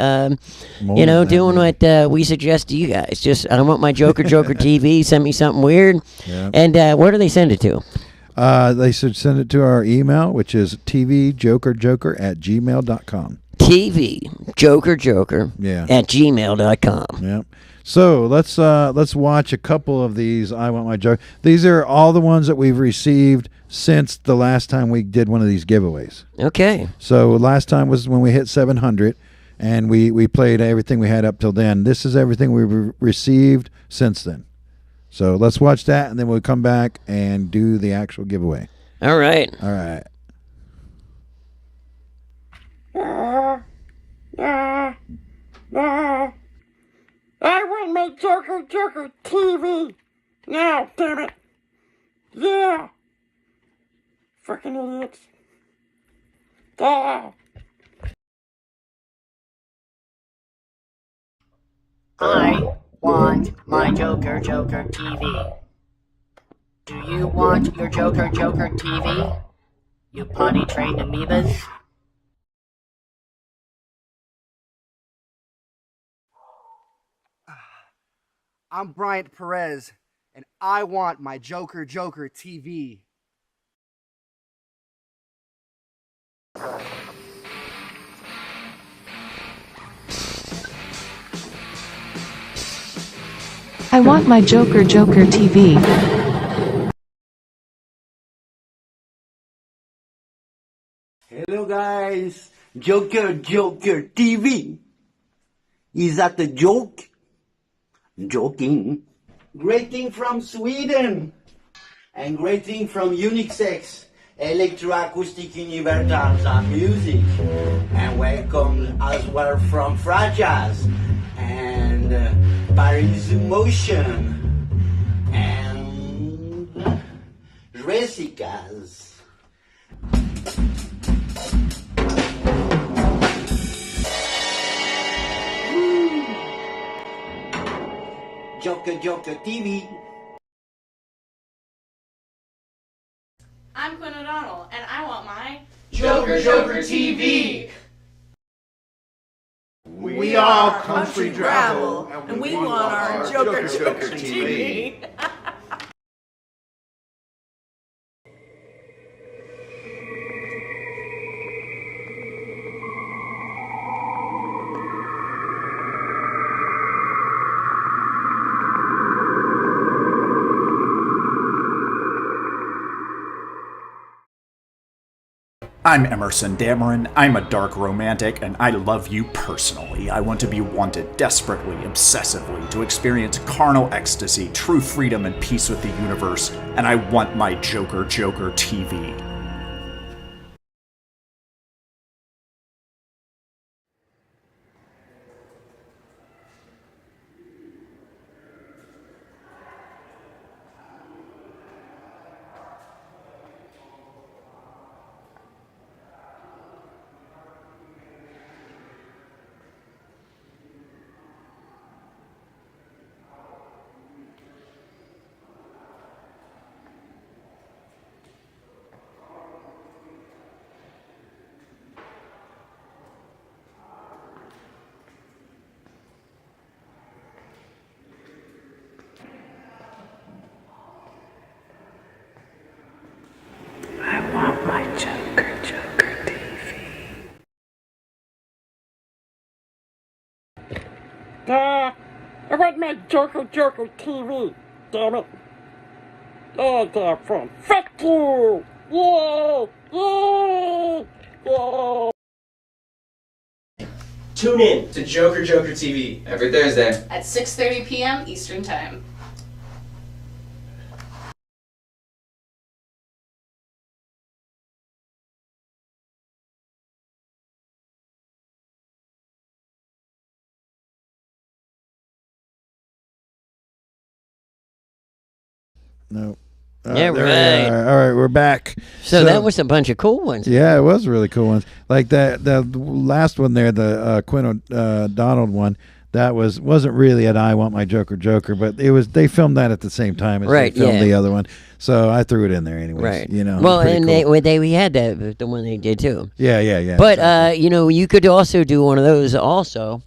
doing what we suggest to you guys. Just I want my Joker TV. Send me something weird, and where do they send it to? They should send it to our email, which is tvjokerjoker@gmail.com. tvjokerjoker at gmail.com. Yeah. So let's watch a couple of these. I Want My Joker. These are all the ones that we've received since the last time we did one of these giveaways. Okay. So last time was when we hit 700, and we played everything we had up till then. This is everything we've received since then. So let's watch that, and then we'll come back and do the actual giveaway. All right. All right. I want my Joker TV. Now, damn it. Yeah. Fucking idiots. Yeah. I want my Joker TV. Do you want your Joker TV? You potty-trained amoebas? I'm Bryant Perez, and I want my Joker TV. I want my Joker TV. Hello guys, Joker TV. Is that a joke? Joking. Greeting from Sweden. And greeting from Unixx, Electroacoustic Universal Music. And welcome as well from Fragile and Paris Motion and Ressicas. Joker TV. I'm Quinn O'Donnell, and I want my Joker TV. We are Country Travel, and we want our Joker TV. I'm Emerson Dameron, I'm a dark romantic, and I love you personally. I want to be wanted desperately, obsessively, to experience carnal ecstasy, true freedom, and peace with the universe, and I want my Joker TV. I want my Joker TV. Damn it. Oh, damn friend. Fuck you. Yay. Yay. Yay. Tune in to Joker Joker TV every Thursday At 6:30 p.m. Eastern Time. No. Yeah, there we right. are. All right, we're back. So that was a bunch of cool ones. Yeah, it was really cool ones. Like the last one there, the Quinn O'Donnell one. That wasn't really an I Want My Joker, but it was. They filmed that at the same time as they filmed the other one, so I threw it in there anyways. Right. You know. Well, and cool. we had the one they did too. Yeah. But you know, you could also do one of those also.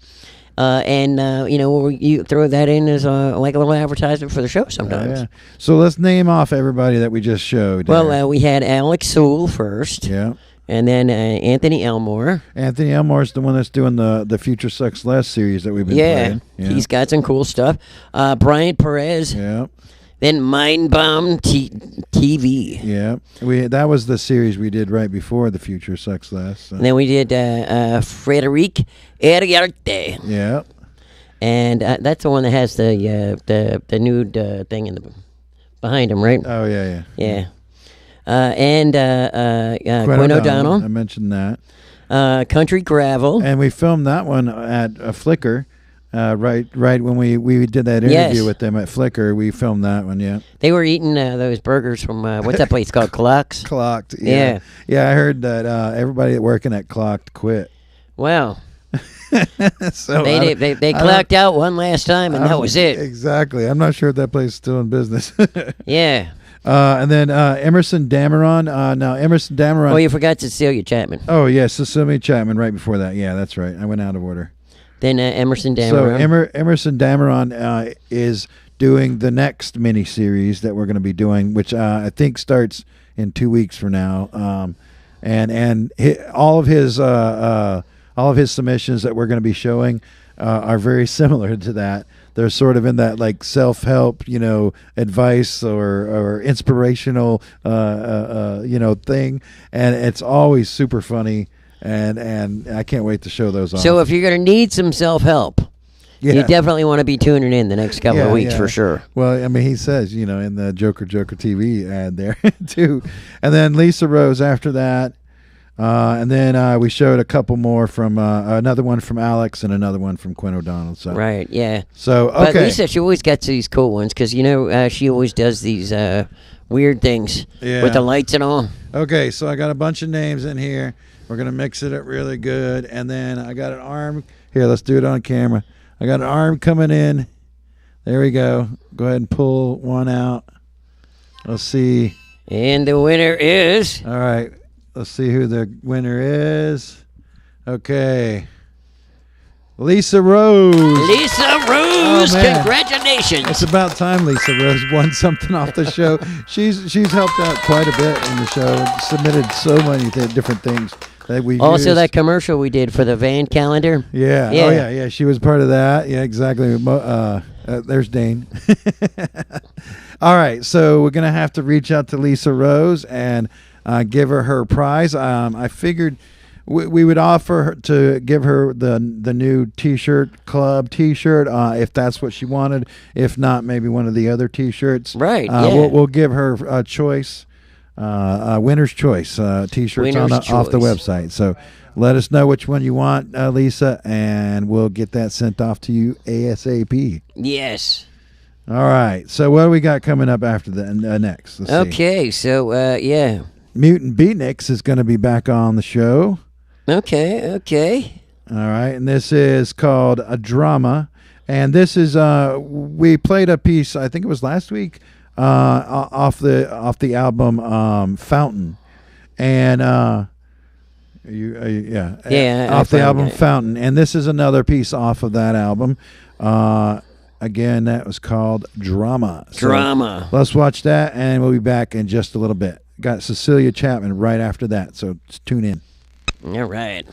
And you know, you throw that in as like a little advertisement for the show sometimes. Yeah. So let's name off everybody that we just showed. Well, we had Alex Sule first. Yeah. And then Anthony Elmore. Anthony Elmore's the one that's doing the Future Sux Less series that we've been playing. Yeah, he's got some cool stuff. Bryant Perez. Yeah. Then Mindbombtv. Yeah. That was the series we did right before the Future Sux Less. So. And then we did Frédéric Iriarte. Yeah. And that's the one that has the nude thing in the behind him, right? Oh yeah. Yeah. And Quinn O'Donnell. I mentioned that. Country Gravel. And we filmed that one at Flickr. Right when we did that interview with them at Flickr, we filmed that one. Yeah. They were eating those burgers from what's that place called? Clock's. Clocked. Yeah. Yeah, I heard that everybody working at Clocked quit. Wow. So they clocked out one last time, and that was it. Exactly. I'm not sure if that place is still in business. Yeah. And then Emerson Dameron. Now Emerson Dameron. Oh, you forgot Cecelia Chapman. Oh yes, Cecelia Chapman right before that. Yeah, that's right. I went out of order. Then Emerson Dameron. So Emerson Dameron is doing the next mini-series that we're going to be doing, which I think starts in 2 weeks from now. And all of his submissions that we're going to be showing are very similar to that. They're sort of in that like self-help, advice or inspirational, thing, and it's always super funny. And I can't wait to show those off. So if you're going to need some self-help, you definitely want to be tuning in the next couple of weeks for sure. Well, I mean, he says, in the Joker TV ad there too. And then Lisa Rose after that. And then we showed a couple more from another one from Alex and another one from Quinn O'Donnell. So. Right, yeah. So, okay. But Lisa, she always gets these cool ones because, she always does these weird things with the lights and all. Okay, so I got a bunch of names in here. We're going to mix it up really good. And then I got an arm. Here, let's do it on camera. I got an arm coming in. There we go. Go ahead and pull one out. Let's see. And the winner is... All right. Let's see who the winner is. Okay. Lisa Rose. Lisa Rose, congratulations. It's about time Lisa Rose won something off the show. She's helped out quite a bit in the show. Submitted so many different things that we also used. That commercial we did for the van calendar. Yeah. Oh yeah. She was part of that. Yeah, exactly. There's Dane. All right. So we're gonna have to reach out to Lisa Rose and give her prize. I figured we would offer her to give her the new T-shirt club T-shirt if that's what she wanted. If not, maybe one of the other T-shirts. Right. We'll give her a choice, winner's choice T-shirts off the website. So let us know which one you want, Lisa, and we'll get that sent off to you ASAP. Yes. All right. So what do we got coming up after the next? Let's see. So Mutant Beatniks is going to be back on the show. Okay. All right, and this is called A Drama, and this is we played a piece, I think it was last week, off the album Fountain, and off the album Fountain, and this is another piece off of that album. Again, that was called Drama. Drama. So let's watch that, and we'll be back in just a little bit. Got Cecelia Chapman right after that, so tune in. All right.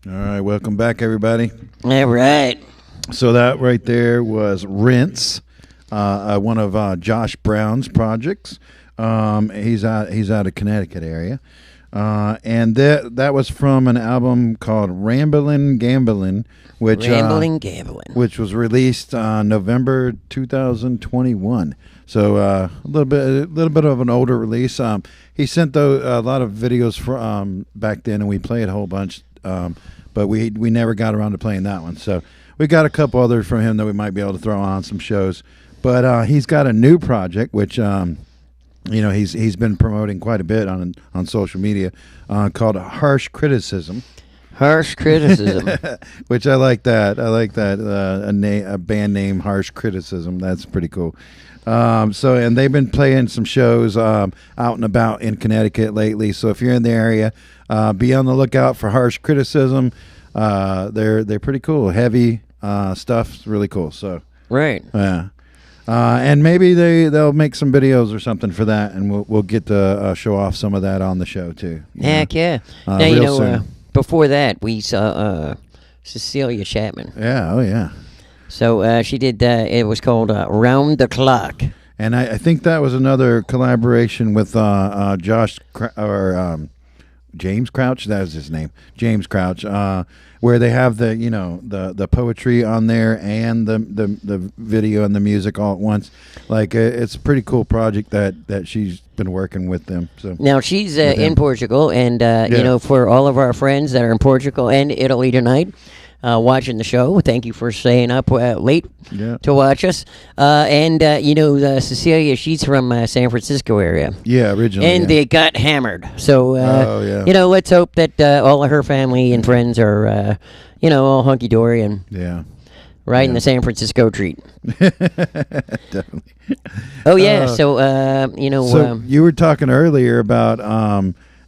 All right, welcome back, everybody. All right. So that right there was Rinsse, one of Josh Brown's projects. He's out of Connecticut area, and that was from an album called Ramblin' Gamblin', which was released November 2021. So a little bit of an older release. He sent a lot of videos from back then, and we played a whole bunch. But we never got around to playing that one. So we got a couple others from him that we might be able to throw on some shows. But he's got a new project, which he's been promoting quite a bit on social media, called Harsh Criticism. Harsh Criticism. Which I like that. I like that a band name, Harsh Criticism. That's pretty cool. And they've been playing some shows out and about in Connecticut lately. So if you're in the area, be on the lookout for Harsh Criticism. They're pretty cool. Heavy stuff. It's really cool. So right. Yeah. And maybe they'll make some videos or something for that, and we'll get to show off some of that on the show too. Heck yeah! Now before that we saw Cecelia Chapman. Yeah. Oh yeah. So she did. It was called Round the Clock, and I think that was another collaboration with James Crouch. That was his name, James Crouch. Where they have the poetry on there and the video and the music all at once. Like it's a pretty cool project that she's been working with them. So now she's in Portugal, and for all of our friends that are in Portugal and Italy tonight, watching the show, thank you for staying up late to watch us. Cecelia, she's from San Francisco area. Yeah, originally. And they got hammered. So, let's hope that all of her family and friends are, all hunky-dory and riding the San Francisco treat. Definitely. Oh, yeah. So you were talking earlier about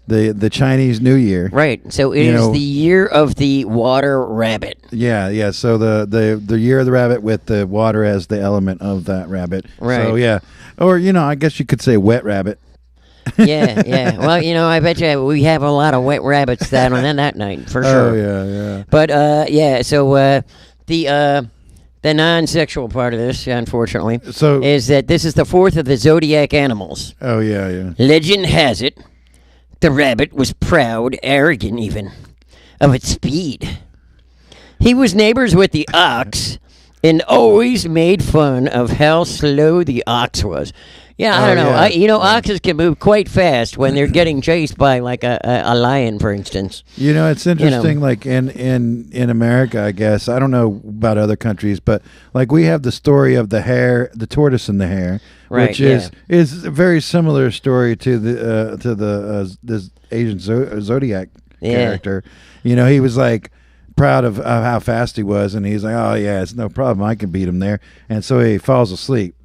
the Chinese New Year. Right. So it is the year of the water rabbit. Yeah. So the year of the rabbit with the water as the element of that rabbit. Right. So yeah. Or I guess you could say wet rabbit. Yeah. Well, I bet you we have a lot of wet rabbits that night for sure. Oh yeah. But so the non-sexual part of this, unfortunately, is that this is the fourth of the zodiac animals. Oh yeah. Legend has it the rabbit was proud, arrogant even, of its speed. He was neighbors with the ox and always made fun of how slow the ox was. Yeah, I don't know. Yeah. Oxes can move quite fast when they're getting chased by like a lion, for instance. It's interesting. Like in America, I guess I don't know about other countries, but like we have the story of the tortoise and the hare, which is a very similar story to this Asian zodiac character. He was like proud of how fast he was, and he's like, oh yeah, it's no problem, I can beat him there, and so he falls asleep.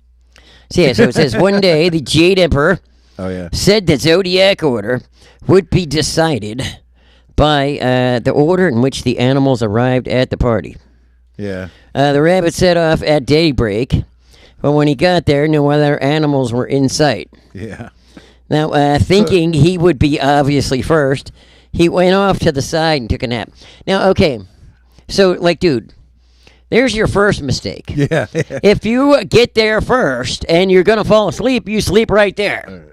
So it says one day the Jade Emperor said the zodiac order would be decided by the order in which the animals arrived at the party. Yeah. The rabbit set off at daybreak, but when he got there, no other animals were in sight. Yeah. Now, thinking he would be obviously first, he went off to the side and took a nap. Now, okay, so like, dude, there's your first mistake. Yeah. If you get there first and you're going to fall asleep, you sleep right there.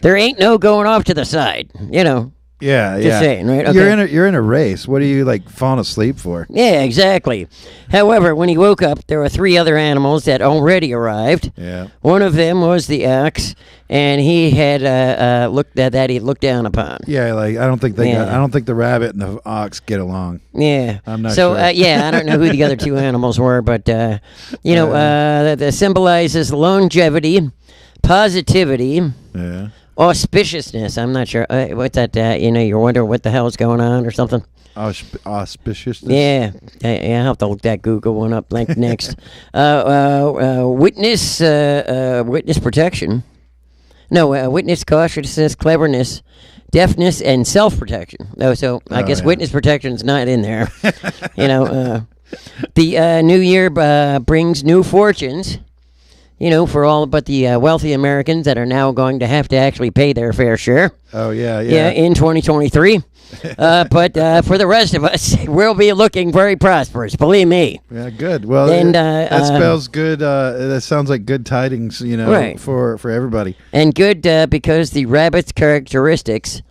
There ain't no going off to the side, Yeah, Just saying, right? Okay. You're in a race. What are you like falling asleep for? Yeah, exactly. However, when he woke up, there were 3 other animals that already arrived. Yeah. One of them was the ox, and he had looked down upon. Yeah, like I don't think the rabbit and the ox get along. Yeah, I'm not sure. So I don't know who the other 2 animals were, but that symbolizes longevity, positivity. Yeah. Auspiciousness. I'm not sure. What's that? You're wondering what the hell's going on or something. Auspiciousness. Yeah. I'll have to look that Google one up next. Witness protection. No, witness cautiousness, cleverness, deafness, and self-protection. So I guess witness protection's not in there. The new year brings new fortunes for all but the wealthy Americans that are now going to have to actually pay their fair share. Oh, yeah. Yeah, in 2023. But for the rest of us, we'll be looking very prosperous, believe me. Yeah, good. Well, and, that spells good. That sounds like good tidings, right. for everybody. And good because the rabbit's characteristics.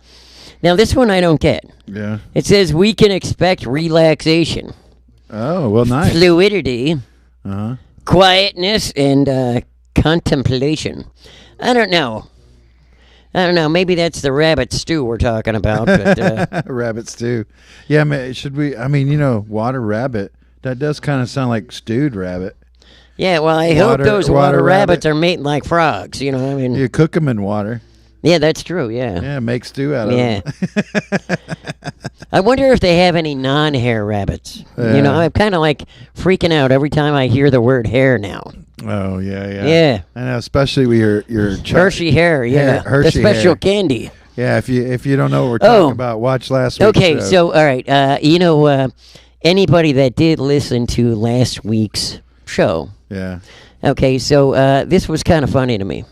Now, this one I don't get. Yeah. It says we can expect relaxation. Oh, well, nice. Fluidity. Uh-huh. Quietness and contemplation. I don't know. Maybe that's the rabbit stew we're talking about. But, rabbit stew. Yeah, should we? I mean, water rabbit. That does kind of sound like stewed rabbit. Yeah, well, I hope those water rabbits are mating like frogs. You cook them in water. Yeah, that's true. Yeah. Yeah, make stew out of them. I wonder if they have any non-hair rabbits. I'm kind of like freaking out every time I hear the word hair now. Oh, yeah. Yeah. I know, especially with your Hershey hair, yeah. Hershey the special hair. Candy. Yeah, if you don't know what we're talking about, watch last week's Okay, show. so, all right. Anybody that did listen to last week's show. Yeah. Okay, so this was kind of funny to me.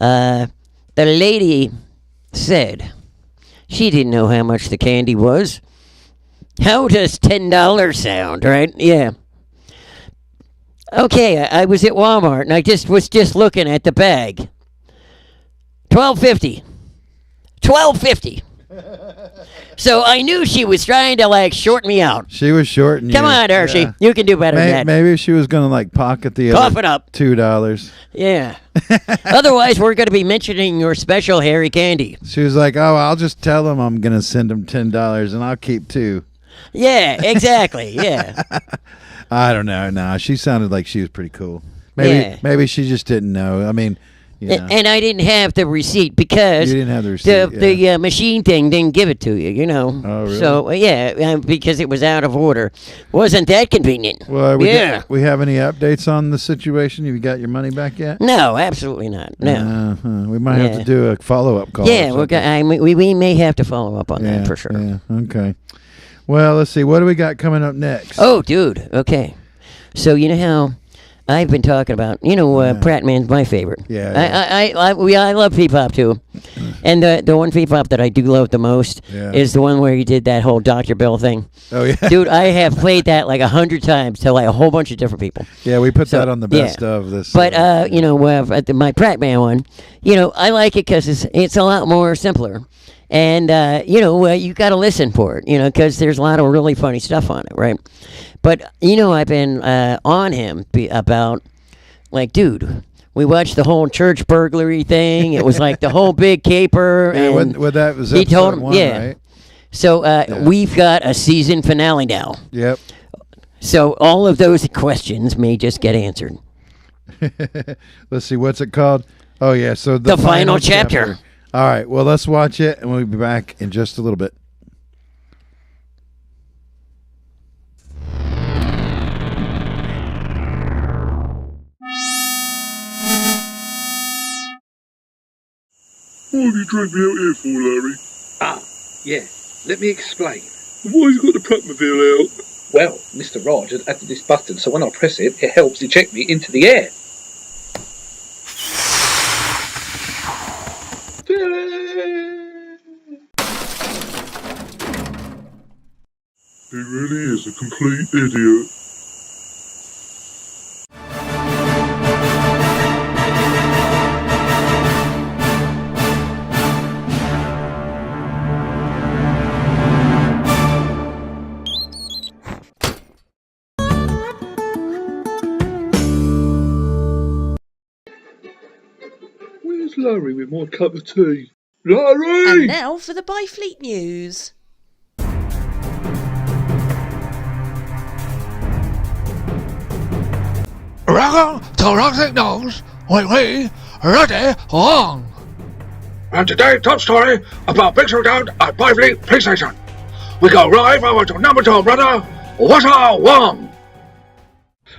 The lady said she didn't know how much the candy was. How does $10 sound, right? Yeah. Okay, I was at Walmart and I was looking at the bag. $12.50. $12.50. So I knew she was trying to short me out. She was shorting you. Come on, Hershey. Yeah. You can do better than that. Maybe she was going to pocket the Cough it up. $2. Yeah. Otherwise, we're going to be mentioning your special hairy candy. She was like, "Oh, I'll just tell them I'm going to send them $10 and I'll keep $2." Yeah, exactly. Yeah. I don't know. No, she sounded like she was pretty cool. Maybe she just didn't know. I mean, and I didn't have the receipt because you didn't have the receipt. The machine thing didn't give it to you. Oh, really? So because it was out of order. Wasn't that convenient? Well, we have any updates on the situation? Have you got your money back yet? No, absolutely not. No. We might have to do a follow-up call. Yeah, we may have to follow up on that for sure. Yeah. Okay. Well, let's see. What do we got coming up next? Oh, dude. Okay. So you know how I've been talking about, Pratman's my favorite. Yeah. I love P-Pop too. And the one P-Pop that I do love the most is the one where he did that whole Dr. Bill thing. Oh, yeah. Dude, I have played that 100 times to a whole bunch of different people. Yeah, we put that on the best of this. But, my Pratman one, I like it because it's a lot more simpler. And, you got to listen for it, because there's a lot of really funny stuff on it, right? But, I've been on him about, dude, we watched the whole church burglary thing. It was the whole big caper. And that was he told him, 1, right? So we've got a season finale now. Yep. So all of those questions may just get answered. Let's see, what's it called? Oh, yeah, so the final chapter. All right, well, let's watch it, and we'll be back in just a little bit. What have you dragged me out here for, Larry? Ah, yeah. Let me explain. Why you got the Pratman out? Well, Mr. Raj has added this button, so when I press it, it helps eject me into the air. He really is a complete idiot. Where's Larry with my cup of tea? Larry! And now for the Byfleet news. Welcome to Rock Signals with me, Ready On. And today's top story about Big Showdown at Byfleet Police Station. We go right over to number 2 brother, What a One.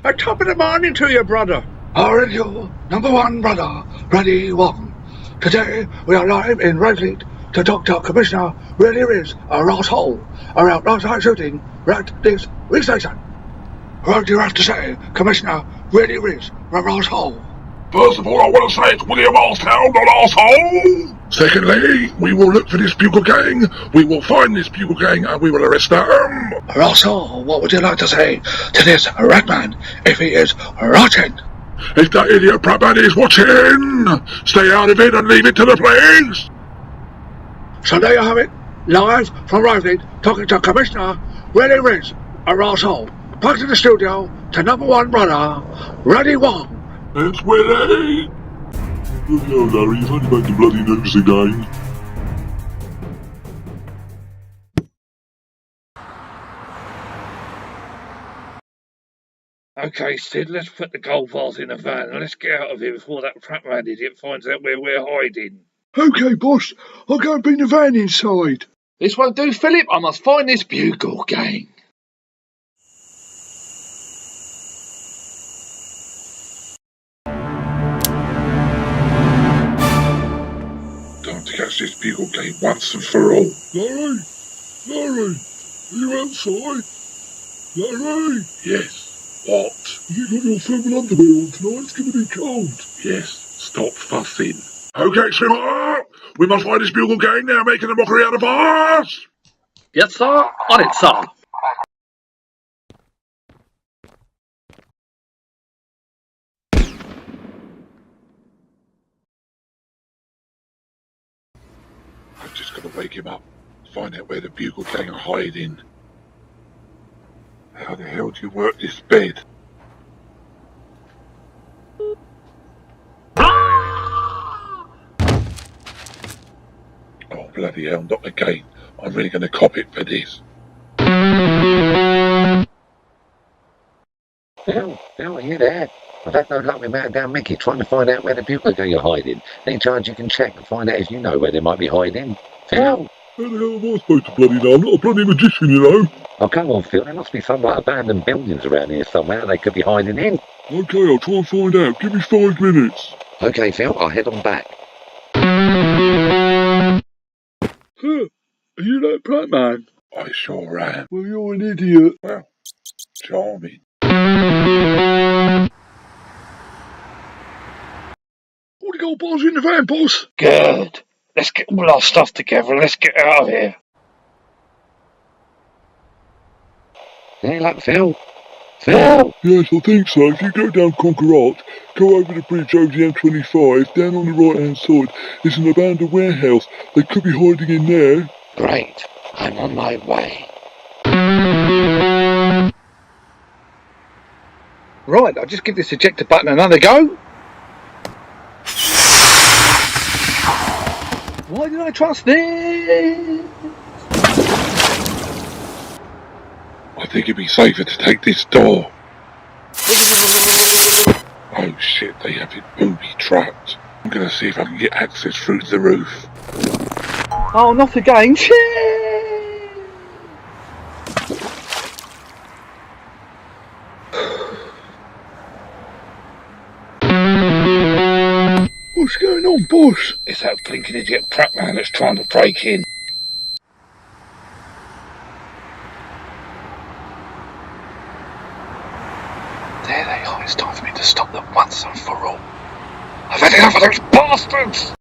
A top of the morning to you, brother. Our radio, number 1 brother, Ready One. Today we are live in Byfleet to talk to Commissioner Really Rinsse, a asshole, around last night's shooting at this police station. What do you have to say, Commissioner Really Rinsse? Arsehole. First of all, I want to say it's William Arsehound, not arsehole! Secondly, we will look for this bugle gang, we will find this bugle gang, and we will arrest them! Arsehole, what would you like to say to this Pratman if he is rotten? If that idiot Pratman is watching, stay out of it and leave it to the police! So there you have it, live from Riveting, talking to Commissioner Really Rinsse, a arsehole. Back to the studio, to number one brother, Ready Wong. It's Willie! Look out, Larry, he's only back to bloody news again. Okay, Sid, let's put the gold bars in the van and let's get out of here before that Pratman idiot finds out where we're hiding. Okay, boss, I'll go and bring the van inside. This won't do, Philip. I must find this bugle gang. Time to catch this bugle gang once and for all. Larry! Larry! Are you outside? Larry! Yes. What? Have you got your thermal underwear on tonight? It's going to be cold. Yes. Stop fussing. Okay, Swimmer! We must find this bugle gang. They're making a mockery out of us! Yes, sir. On it, sir. I've just got to wake him up. Find out where the bugle gang are hiding. How the hell do you work this bed? Oh, bloody hell, not again. I'm really going to cop it for this. Phil, are you there? I've had no luck with Madame Mickey trying to find out where the bugle gang are hiding. Any chance you can check and find out if you know where they might be hiding? Phil? How the hell am I supposed to bloody know? I'm not a bloody magician, you know. Oh, come on, Phil. There must be some like abandoned buildings around here somewhere they could be hiding in. Okay, I'll try and find out. Give me 5 minutes. Okay, Phil, I'll head on back. Huh? Are you that Pratman? I sure am. Well, you're an idiot. Well, charming. All the gold bars in the van, boss. Good. Let's get all our stuff together and let's get out of here. Any luck, Phil? Phil? Yes, I think so. If you go down Conquer Arch, go over the bridge over the M25, down on the right-hand side, there's an abandoned warehouse. They could be hiding in there. Great. I'm on my way. Right, I'll just give this ejector button another go. Why did I trust this? I think it'd be safer to take this door. Oh shit, they have it booby-trapped. I'm gonna see if I can get access through to the roof. Oh, not again. What's going on, boss? It's that blinking idiot Pratman that's trying to break in. There they are. It's time for me to stop them once and for all. I've had enough of those bastards!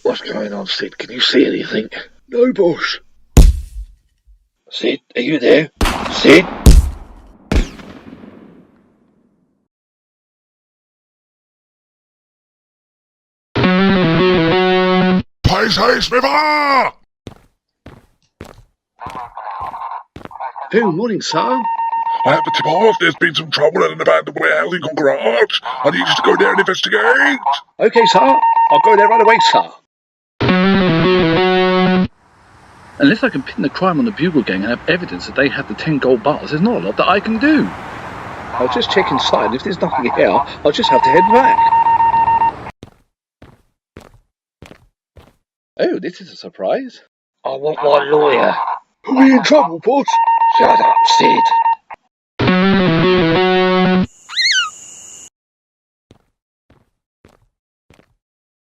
What's going on, Sid? Can you see anything? No, boss. Sid, are you there? Sid? Hey, Smither! Good morning, sir. I have to tip off. There's been some trouble at an abandoned warehouse in Conquer Arch. I need you to go there and investigate. Okay, sir. I'll go there right away, sir. Unless I can pin the crime on the Bugle Gang and have evidence that they had the 10 gold bars, there's not a lot that I can do. I'll just check inside. If there's nothing here, I'll just have to head back. Oh, this is a surprise. I want my lawyer. Are we in trouble, boss? Shut up, Sid.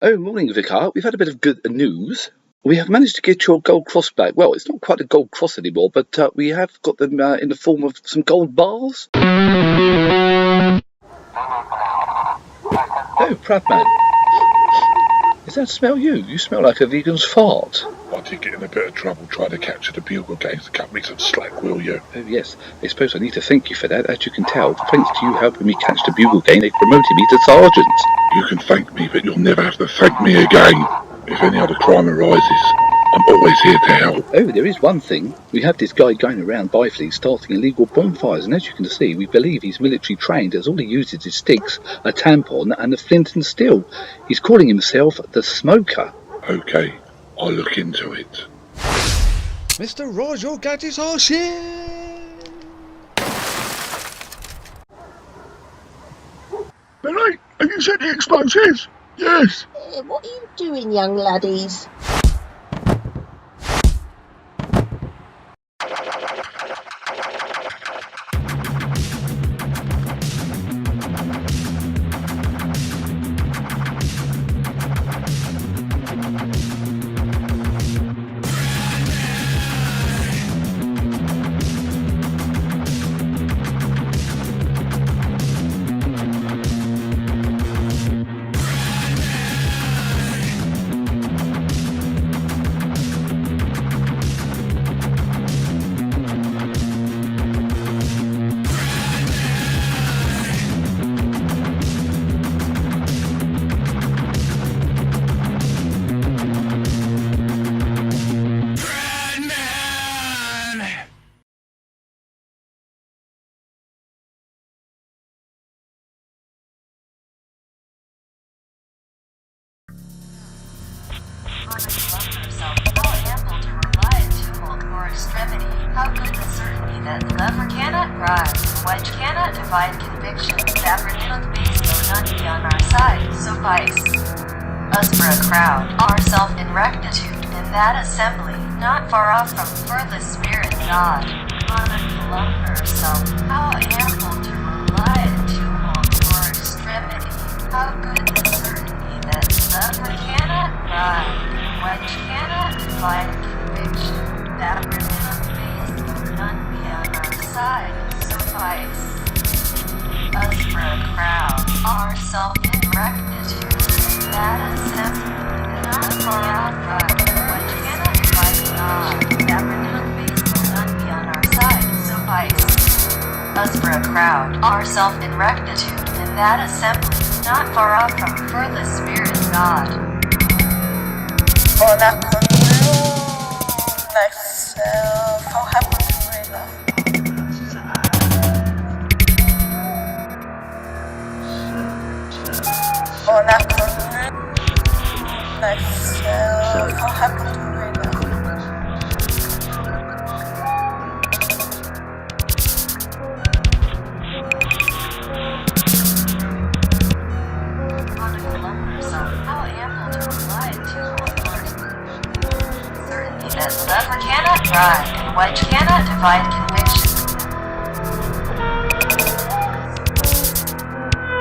Oh, morning, Vicar. We've had a bit of good news. We have managed to get your gold cross back. Well, it's not quite a gold cross anymore, but we have got them in the form of some gold bars. Oh, Pratman. Does that smell you? You smell like a vegan's fart. I did get in a bit of trouble trying to capture the bugle games to cut me some slack, will you? Oh, yes. I suppose I need to thank you for that. As you can tell, thanks to you helping me catch the bugle game, they promoted me to sergeant. You can thank me, but you'll never have to thank me again. If any other crime arises, I'm always here to help. Oh, there is one thing. We have this guy going around Byfleet starting illegal bonfires, and as you can see, we believe he's military trained, as all he uses is sticks, a tampon, and a flint and steel. He's calling himself the Smoker. Okay, I'll look into it. Mr. Roger got his all shit. Billy, have you sent the explosives? Yes. What are you doing, young laddies? How good the certainty that the lever cannot rise, the wedge cannot divide conviction, that renewed beast will not be on our side, suffice. Us for a crowd, ourself in rectitude, in that assembly, not far off from furthest spirit God. On a Columnar self, how ample to rely in tumult or extremity, how good the certainty that the lever cannot rise, the wedge cannot divide conviction, that renewed none be on our side, suffice. Us for a crowd, ourself in rectitude, that assembly, not far out right, which cannot divide God, that renewed base will none be on our side, suffice. Us for a crowd, ourself in rectitude, in that assembly, not far off from furthest spirit God. On a myself, how happy on a myself, how happy to On a Columnar self, how ample to rely to certainty that the lever cannot drive and wedge cannot divide conviction.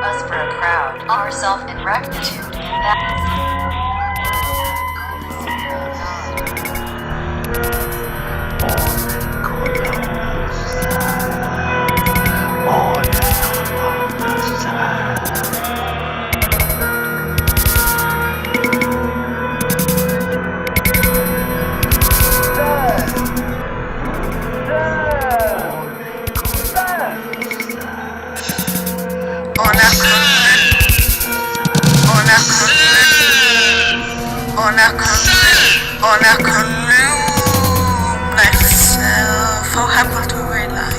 Us for a crowd, ourself in rectitude, in that on a canoe myself, how happy to rely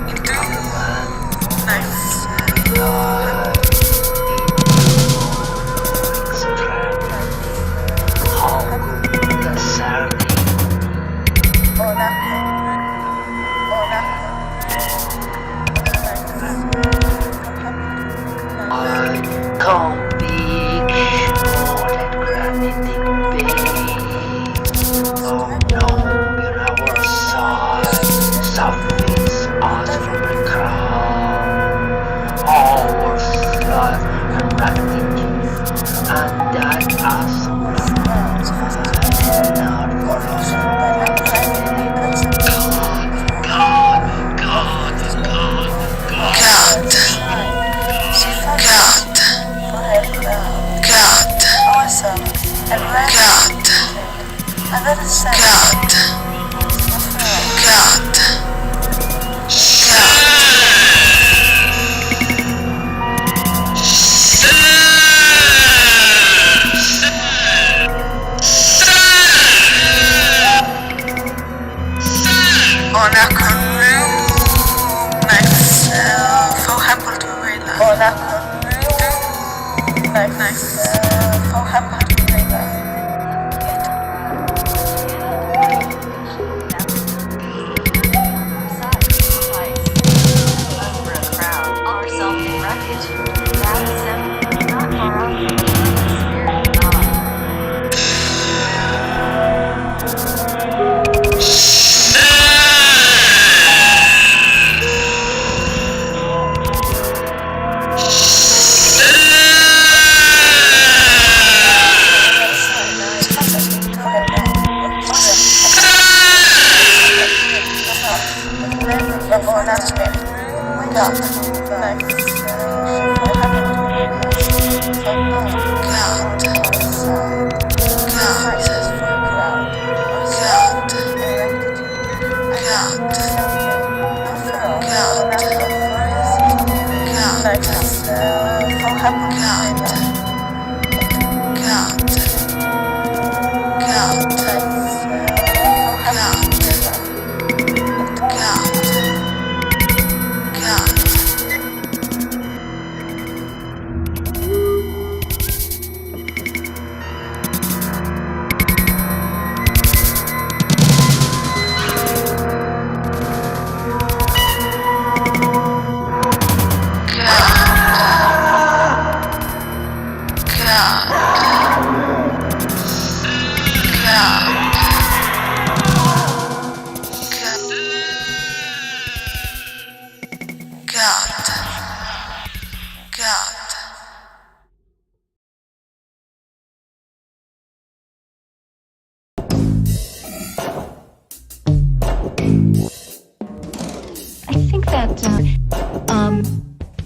into myself.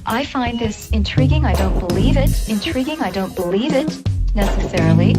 I find this intriguing. I don't believe it. Intriguing. I don't believe it necessarily.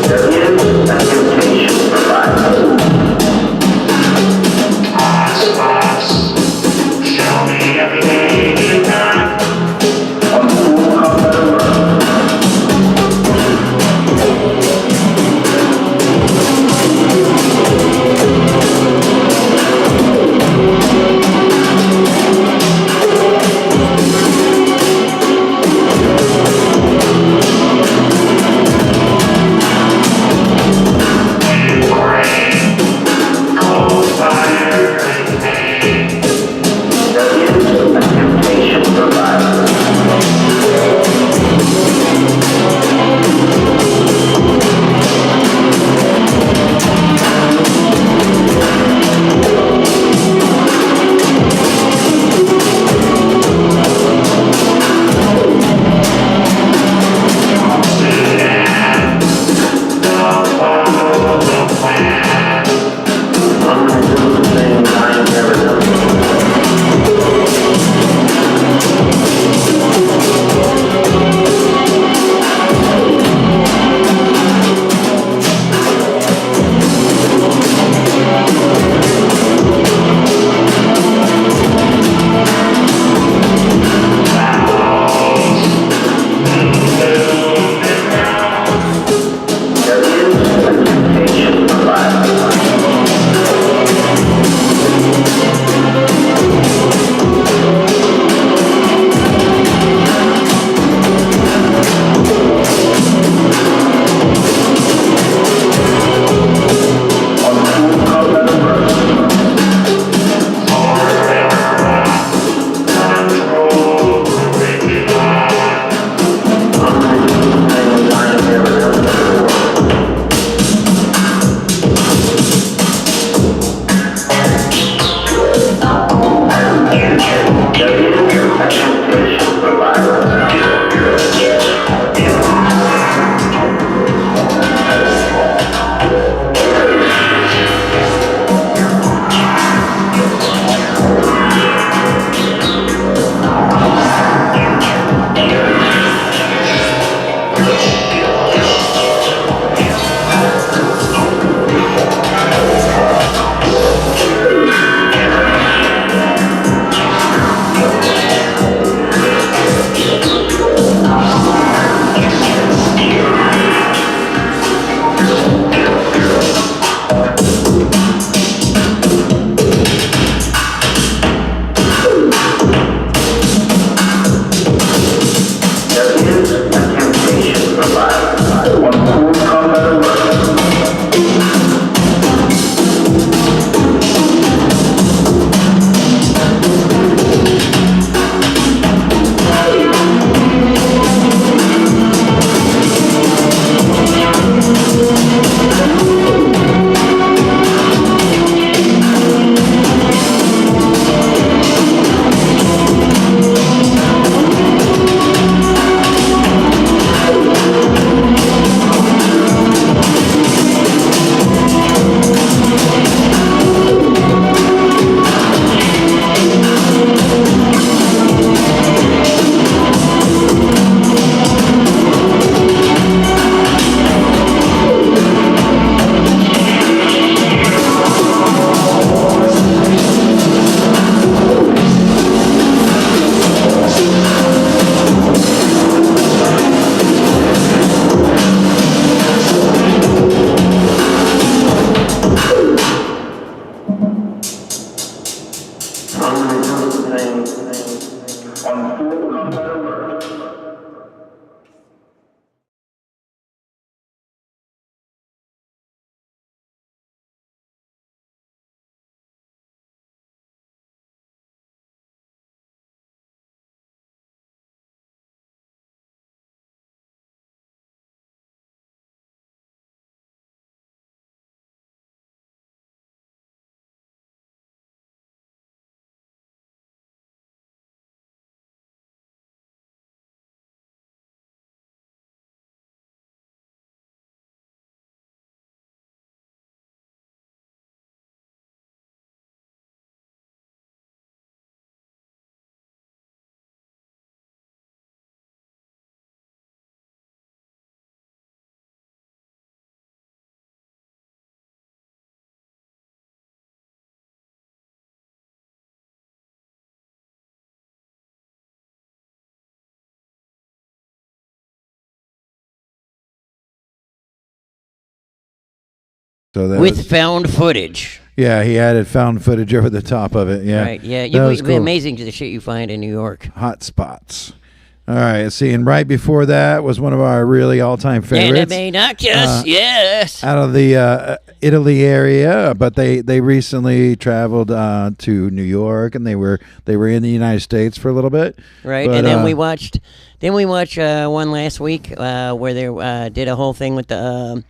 There is a mutation provided. So that with was, found footage. Yeah, he added found footage over the top of it. Yeah, Right. Yeah, That it'd be amazing the shit you find in New York. Hotspots. All right, see, and right before that was one of our really all-time favorites. AnimaeNoctis, yes. Out of the Italy area, but they recently traveled to New York, and they were in the United States for a little bit. Right, but, and then we watched one last week where they did a whole thing with the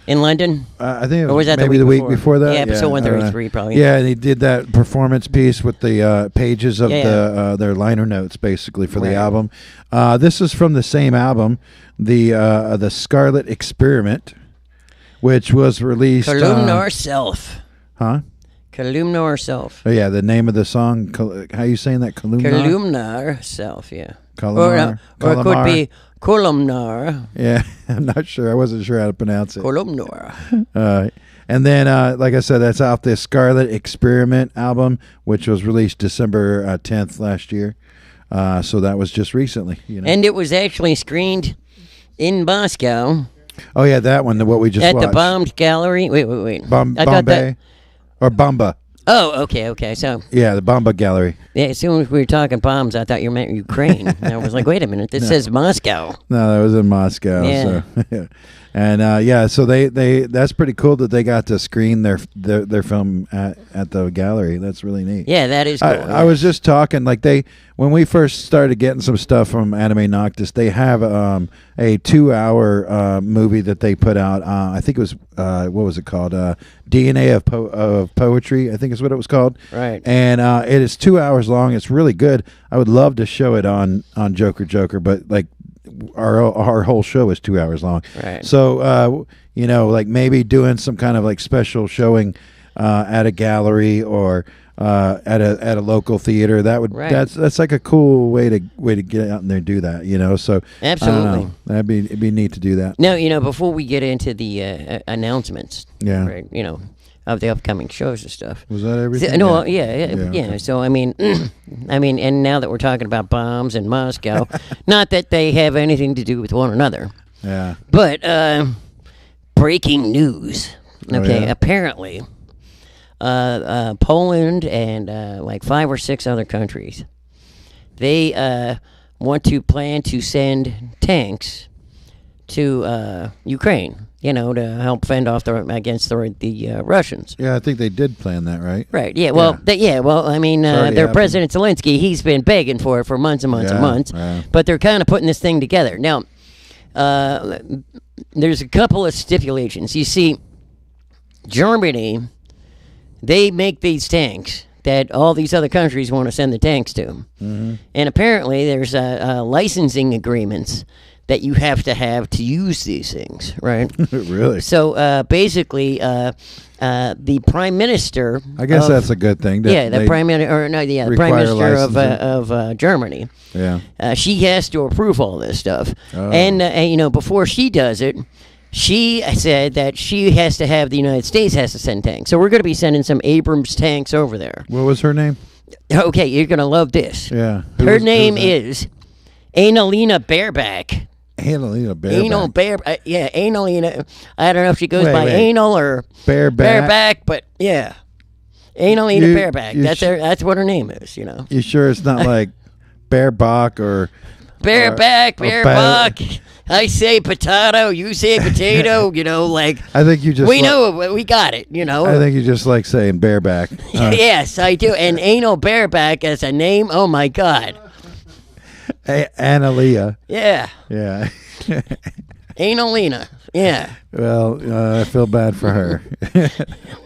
in London. I think it was, or was that maybe the week before that. Yeah, episode 133 probably. Yeah, and he did that performance piece with the pages of their liner notes, basically, for the album. This is from the same album, the Scarlet Experiment, which was released. Columnar Self. Huh? Columnar Self. Oh yeah, the name of the song. How are you saying that? Columnar. Columnar Self. Yeah. Columnar. Or it could be Columnar. Yeah, I'm not sure. I wasn't sure how to pronounce it. Columnar. And then, like I said, that's off the Scarlet Experiment album, which was released December 10th last year. So that was just recently. You know? And it was actually screened in Moscow. Oh yeah, that one, what we just at watched. the Bombed Gallery. Wait. Bombay or Bamba. Oh, okay. So yeah, the Bamba Gallery. Yeah, as soon as we were talking bombs, I thought you meant Ukraine. And I was like, wait a minute, this says Moscow. No, that was in Moscow. Yeah. So, and so they that's pretty cool that they got to screen their film at the gallery. That's really neat. Yeah, that is cool. I was just talking like when we first started getting some stuff from AnimaeNoctis, they have a 2-hour movie that they put out. I think it was what was it called? DNA of Poetry, I think is what it was called. Right. And it is 2 hours long. It's really good. I would love to show it on Joker Joker, but like our whole show is 2 hours long. Right. So like maybe doing some kind of like special showing at a gallery or at a local theater. That would that's like a cool way to get out and there and do that. So absolutely, it'd be neat to do that. Now before we get into the announcements, yeah, right, of the upcoming shows and stuff. Was that everything? No, yeah. Okay. So I mean, and now that we're talking about bombs in Moscow, not that they have anything to do with one another. Yeah. But breaking news. Okay, yeah. Apparently, Poland and like 5 or 6 other countries, they plan to send tanks to Ukraine. To help fend off against the Russians. Yeah, I think they did plan that, right? Right. Yeah. Well. Yeah. Their President Zelensky, he's been begging for it for months and months and months. Yeah. But they're kind of putting this thing together now. There's a couple of stipulations. You see, Germany, they make these tanks that all these other countries want to send the tanks to, and apparently there's licensing agreements that you have to use these things, right? Really? So basically, the Prime Minister. I guess that's a good thing. The Prime Minister, the Prime Minister of Germany. Yeah. She has to approve all this stuff, Oh. and before she does it, she said that she has to have the United States has to send tanks. So we're going to be sending some Abrams tanks over there. What was her name? Okay, you're going to love this. Yeah. Her name is Annalena Baerbock. Annalena Baerbock. Annalena. I don't know if she goes by Anal or Baerbock, but yeah, Annalena Baerbock. That's what her name is. You sure it's not like Baerbock or Baerbock? I say potato, you say potato. I think you just. We know we got it. I think you just like saying bareback. Yes, I do. And Anal Baerbock as a name. Oh my God. Analia. Yeah. Yeah. Annalena. Yeah. Well, I feel bad for her.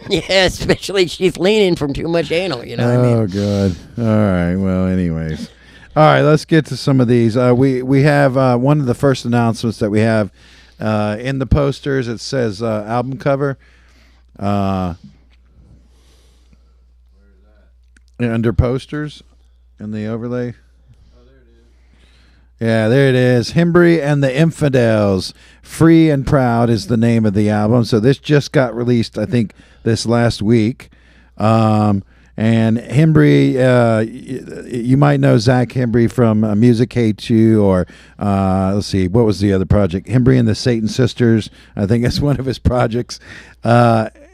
Yeah, especially she's leaning from too much anal, what I mean? Oh, good. All right. Well, anyways. All right, let's get to some of these. We have one of the first announcements that we have in the posters. It says album cover. Under posters in the overlay. Yeah, there it is. Hembry and the Infidels. Free and Proud is the name of the album. So this just got released, I think, this last week. And Hembry, you might know Zach Hembry from Music K2 or, let's see, what was the other project? Hembry and the Satan Sisters. I think that's one of his projects.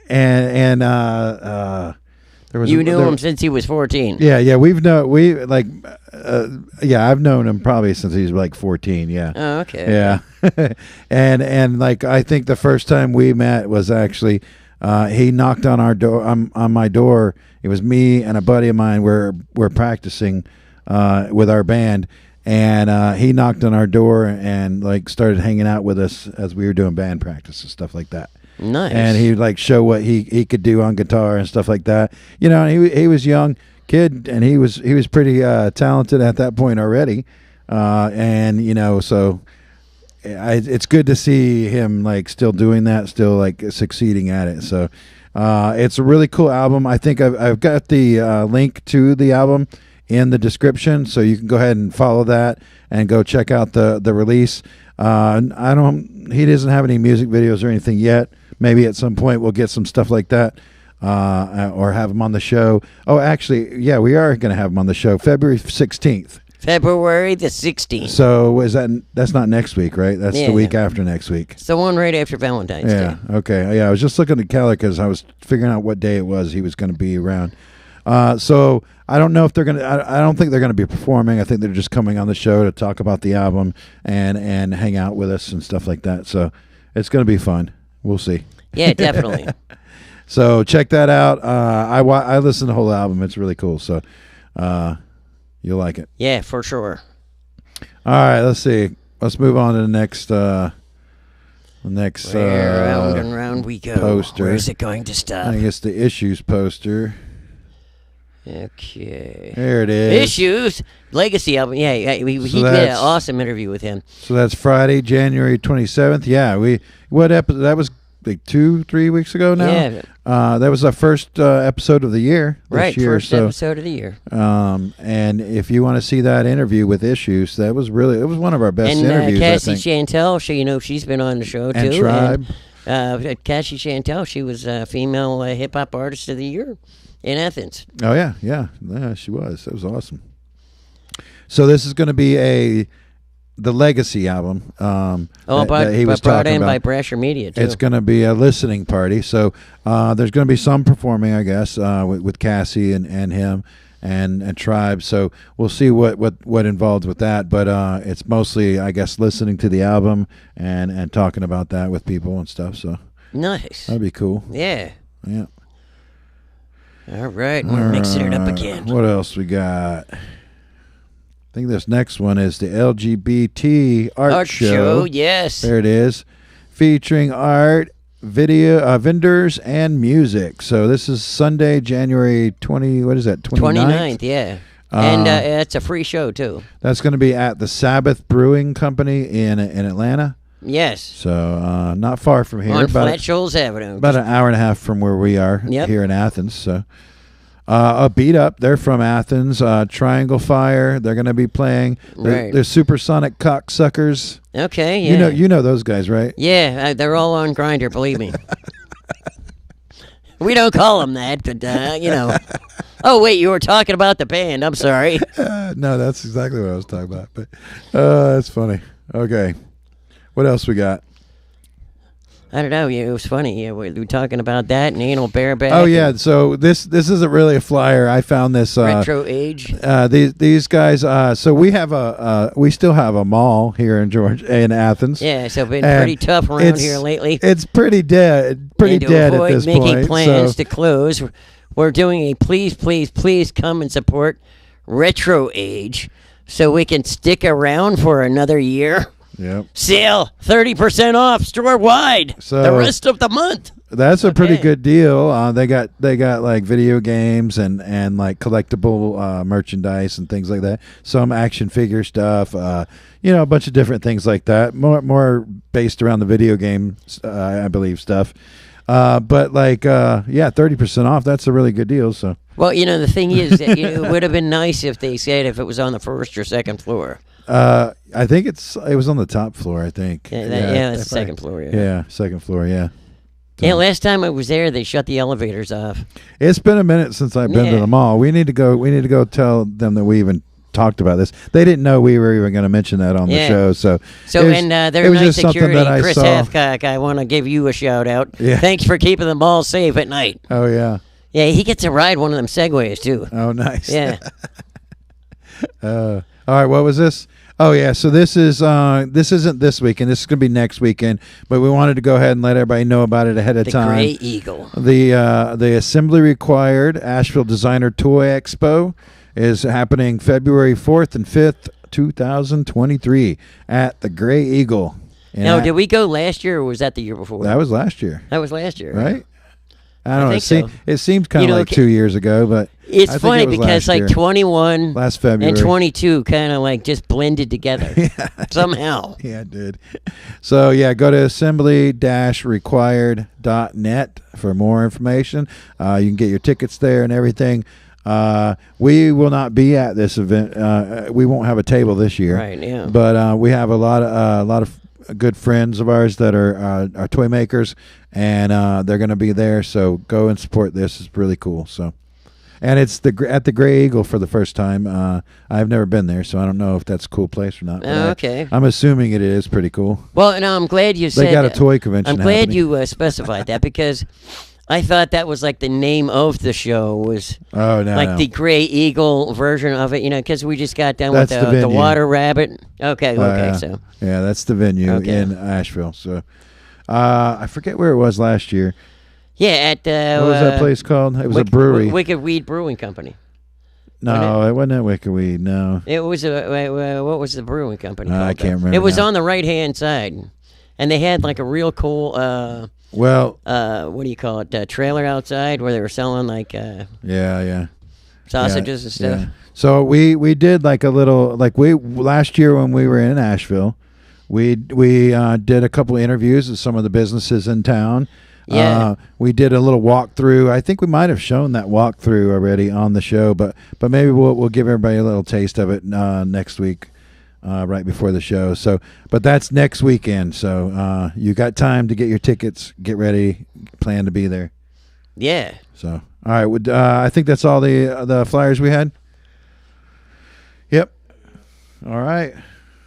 and there was you knew him since he was 14. Yeah, I've known him probably since he was like 14. Yeah. Oh, okay. Yeah, and like I think the first time we met was actually he knocked on our door on my door. It was me and a buddy of mine. We're practicing with our band, and he knocked on our door and like started hanging out with us as we were doing band practice and stuff like that. Nice. And he'd like show what he could do on guitar and stuff like that. You know, he was young kid, and he was pretty talented at that point already. And you know, so it's good to see him like still doing that, still like succeeding at it. So it's a really cool album. I think I've got the link to the album in the description, so you can go ahead and follow that and go check out the release. He doesn't have any music videos or anything yet. Maybe at some point we'll get some stuff like that, or have him on the show. Oh, actually, yeah, we are going to have him on the show February 16th. February the 16th. So that's not next week, right? That's the week after next week. It's the one right after Valentine's Day. Yeah, okay. Yeah, I was just looking at Kelly because I was figuring out what day it was he was going to be around. So I don't know if they're gonna. I don't think they're gonna be performing. I think they're just coming on the show to talk about the album and hang out with us and stuff like that. So it's gonna be fun. We'll see. Yeah, definitely. So check that out. I listened to the whole album. It's really cool. So you'll like it. Yeah, for sure. All right. Let's see. Let's move on to the next. Round and round we go. Poster. Where is it going to stop? I think it's the Issues poster. Okay. There it is. Issues Legacy album. Yeah, he did an awesome interview with him. So that's Friday, January 27th. Yeah, what episode? That was like 2-3 weeks ago now. Yeah. That was our first episode of the year. Right, year, first episode of the year. And if you want to see that interview with Issues, it was one of our best interviews. Cassie I think. Chantel, she's been on the show and too. Tribe. And Cassie Chantel, she was female hip hop artist of the year in Athens. Oh yeah, she was. That was awesome. So this is going to be the Legacy album. That he was brought in by Brasher Media too. It's going to be a listening party. So there's going to be some performing, I guess, with Cassie and him and Tribe. So we'll see what involved with that. But it's mostly, I guess, listening to the album and talking about that with people and stuff. So nice. That'd be cool. Yeah. Yeah. All right, we're mixing it up again. What else we got? I think this next one is the LGBT art show. Yes. There it is, featuring art, video, vendors, and music. So this is Sunday, January 20. What is that? 29th. Yeah. And it's a free show too. That's going to be at the Sabbath Brewing Company in Atlanta. Yes. So not far from here. On Flat Shoals Avenue. About an hour and a half from where we are here in Athens. So a Beat Up, they're from Athens. Triangle Fire, they're going to be playing. They're Supersonic Cocksuckers. Okay, yeah. You know those guys, right? Yeah, they're all on Grindr, believe me. We don't call them that, but, Oh, wait, you were talking about the band. I'm sorry. No, that's exactly what I was talking about. But that's funny. Okay. What else we got? I don't know. It was funny. Yeah, we were talking about that and anal bareback. Oh yeah. So this isn't really a flyer. I found this retro age. These guys. So we still have a mall here in Athens. Yeah. So been pretty tough around here lately. It's pretty dead. Pretty dead at this point. Making plans to close. We're doing a please come and support Retro Age, so we can stick around for another year. Yep. Sale 30% off store wide. So the rest of the month. That's a pretty good deal. They got like video games and like collectible merchandise and things like that. Some action figure stuff. A bunch of different things like that. More based around the video games, I believe, stuff. But 30% off. That's a really good deal. So. Well, the thing is, that, it would have been nice if they said if it was on the first or second floor. I think it was on the top floor. I think. Yeah, it's the second floor. Yeah, second floor. Yeah. So. Yeah, last time I was there, they shut the elevators off. It's been a minute since I've been to the mall. We need to go. We need to go tell them that we even talked about this. They didn't know we were even going to mention that on the show. So their night security, Chris saw. Hathcock, I want to give you a shout out. Yeah. Thanks for keeping them all safe at night. Oh yeah. Yeah, he gets to ride one of them Segways too. Oh, nice. Yeah. All right, what was this? Oh yeah, so this isn't this weekend. This is gonna be next weekend. But we wanted to go ahead and let everybody know about it ahead of time. The Gray Eagle. The Assembly Required Asheville Designer Toy Expo is happening February 4th and 5th, 2023 at the Gray Eagle. Now, did we go last year or was that the year before? That was last year. That was last year, right? I don't know. So. It seems kind of like 2 years ago, but it's I think funny it was because last year. 21 last February and 22 kind of like just blended together somehow. Yeah, it did. So yeah, go to assembly-required.net for more information. You can get your tickets there and everything. We will not be at this event. We won't have a table this year, right? Yeah, but we have a lot of good friends of ours that are toy makers, and they're going to be there. So go and support this. It's really cool. So, and it's at the Gray Eagle for the first time. I've never been there, so I don't know if that's a cool place or not. Okay, I'm assuming it is pretty cool. Well, and I'm glad you said they got a toy convention. I'm glad happening. you specified that because I thought that was like the name of the show was the Gray Eagle version of it, because we just got done with the Water Rabbit. Okay, so. Yeah, that's the venue in Asheville. So I forget where it was last year. Yeah, at... what was that place called? It was a brewery. Wicked Weed Brewing Company. No, it wasn't at Wicked Weed, no. It was, what was the brewing company called? I can't remember. It was on the right-hand side. And they had like a real cool... what do you call it? Trailer outside where they were selling like sausages and stuff. Yeah. So we did like a little last year when we were in Asheville, we did a couple of interviews with some of the businesses in town. Yeah. We did a little walkthrough. I think we might have shown that walkthrough already on the show, but maybe we'll give everybody a little taste of it next week. Right before the show. So, but that's next weekend. So, you got time to get your tickets, get ready, plan to be there. Yeah. So, all right. I think that's all the flyers we had. Yep. All right.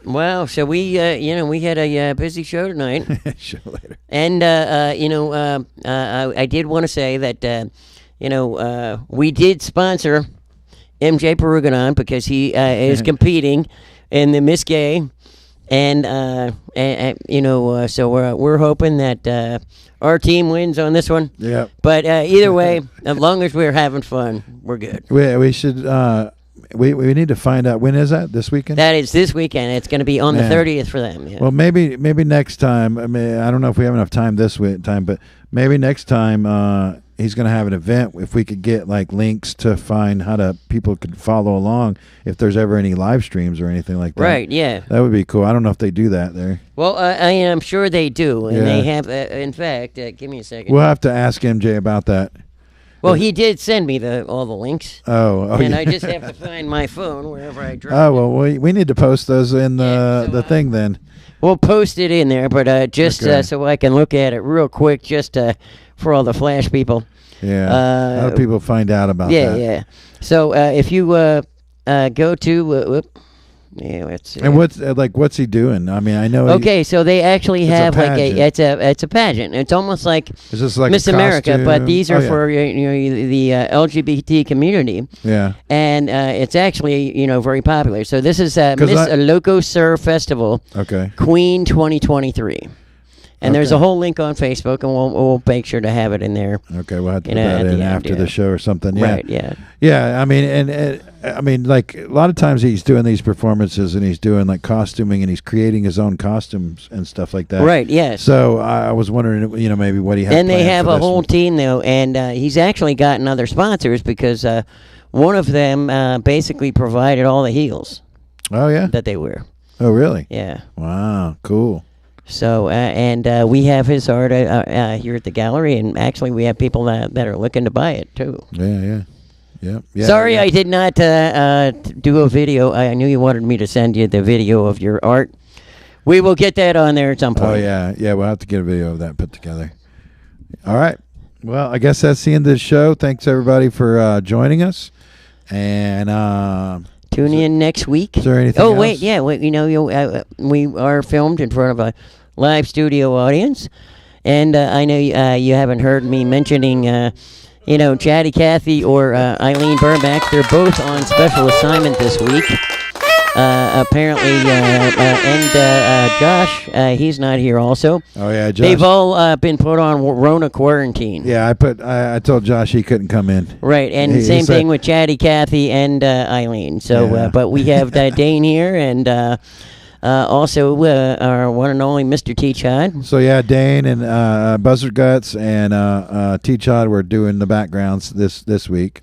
Well, so we had a busy show tonight. Show later. And I did want to say that we did sponsor MJ Peruganon because he is competing in the Miss Gay, and so we're hoping that our team wins on this one. Yeah. But either way, as long as we're having fun, we're good. We should. We need to find out, when is that? This weekend? That is this weekend. It's going to be on the 30th for them. Yeah. Well, maybe next time. I mean, I don't know if we have enough time this time, but maybe next time he's going to have an event. If we could get like links to find how people could follow along if there's ever any live streams or anything like that. Right. Yeah. That would be cool. I don't know if they do that there. Well, I'm sure they do, and they have. In fact, give me a second. We'll have to ask MJ about that. Well, he did send me all the links. Oh, and yeah. I just have to find my phone wherever I drop it. Oh, well, we need to post those in the thing then. We'll post it in there, but just so I can look at it real quick, just for all the Flash people. Yeah, how do people find out about that? Yeah. So if you go to... let's see. And what's he doing? I mean, I know. Okay, so they actually have it's a pageant. It's almost like is this like Miss America, but these are for the LGBT community. Yeah, and it's actually very popular. So this is Miss Loco Sur Festival. Okay, Queen 2023. And there's a whole link on Facebook, and we'll make sure to have it in there. Okay, we'll have to put that in after the show or something. Yeah. Right, yeah. Yeah, I mean, and I mean, like, a lot of times he's doing these performances, and he's doing, like, costuming, and he's creating his own costumes and stuff like that. Right, yes. So I was wondering, maybe what he had And they have a whole team, though, and he's actually gotten other sponsors because one of them basically provided all the heels. Oh, yeah? That they wear. Oh, really? Yeah. Wow, cool. So, and we have his art here at the gallery, and actually we have people that are looking to buy it, too. Yeah. Sorry, I did not do a video. I knew you wanted me to send you the video of your art. We will get that on there at some point. Oh, yeah. Yeah, we'll have to get a video of that put together. All right. Well, I guess that's the end of the show. Thanks, everybody, for joining us. And... Tune in next week. Is there anything else? Wait, yeah. We are filmed in front of a live studio audience. And I know you haven't heard me mentioning, Chatty Cathy or Eileen Burmack. They're both on special assignment this week. Apparently, and Josh, he's not here also. Oh yeah, Josh. They've all been put on Rona quarantine. Yeah, I told Josh he couldn't come in. Right, and same thing with Chatty Cathy and Eileen. So, but we have Dane here, and also our one and only Mr. T-Chod. So yeah, Dane and Buzzard Guts and T-Chod were doing the backgrounds this week.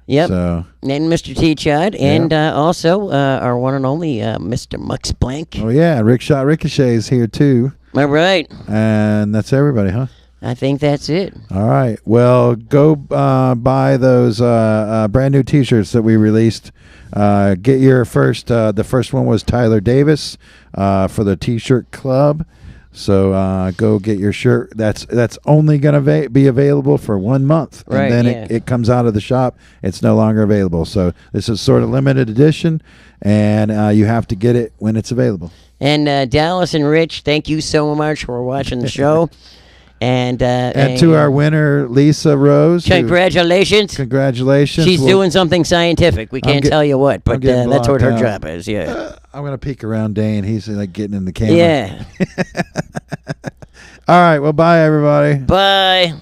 Yep. So. And Mr. T-Chod, and also our one and only Mr. Mux Blank. Oh yeah, Rickshot Ricochet's here too. All right. And that's everybody, huh? I think that's it. All right. Well, go buy those brand new T-shirts that we released. Get your first. The first one was Tyler Davis for the T-shirt club. So go get your shirt. That's only going to be available for 1 month. Right, and then it comes out of the shop. It's no longer available. So this is sort of limited edition, and you have to get it when it's available. And Dallas and Rich, thank you so much for watching the show. And to our winner, Lisa Rose. Congratulations. Congratulations. She's doing something scientific. We can't tell you what, but that's what her job is, yeah. I'm going to peek around Dane. He's like getting in the camera. Yeah. All right. Well, bye, everybody. Bye.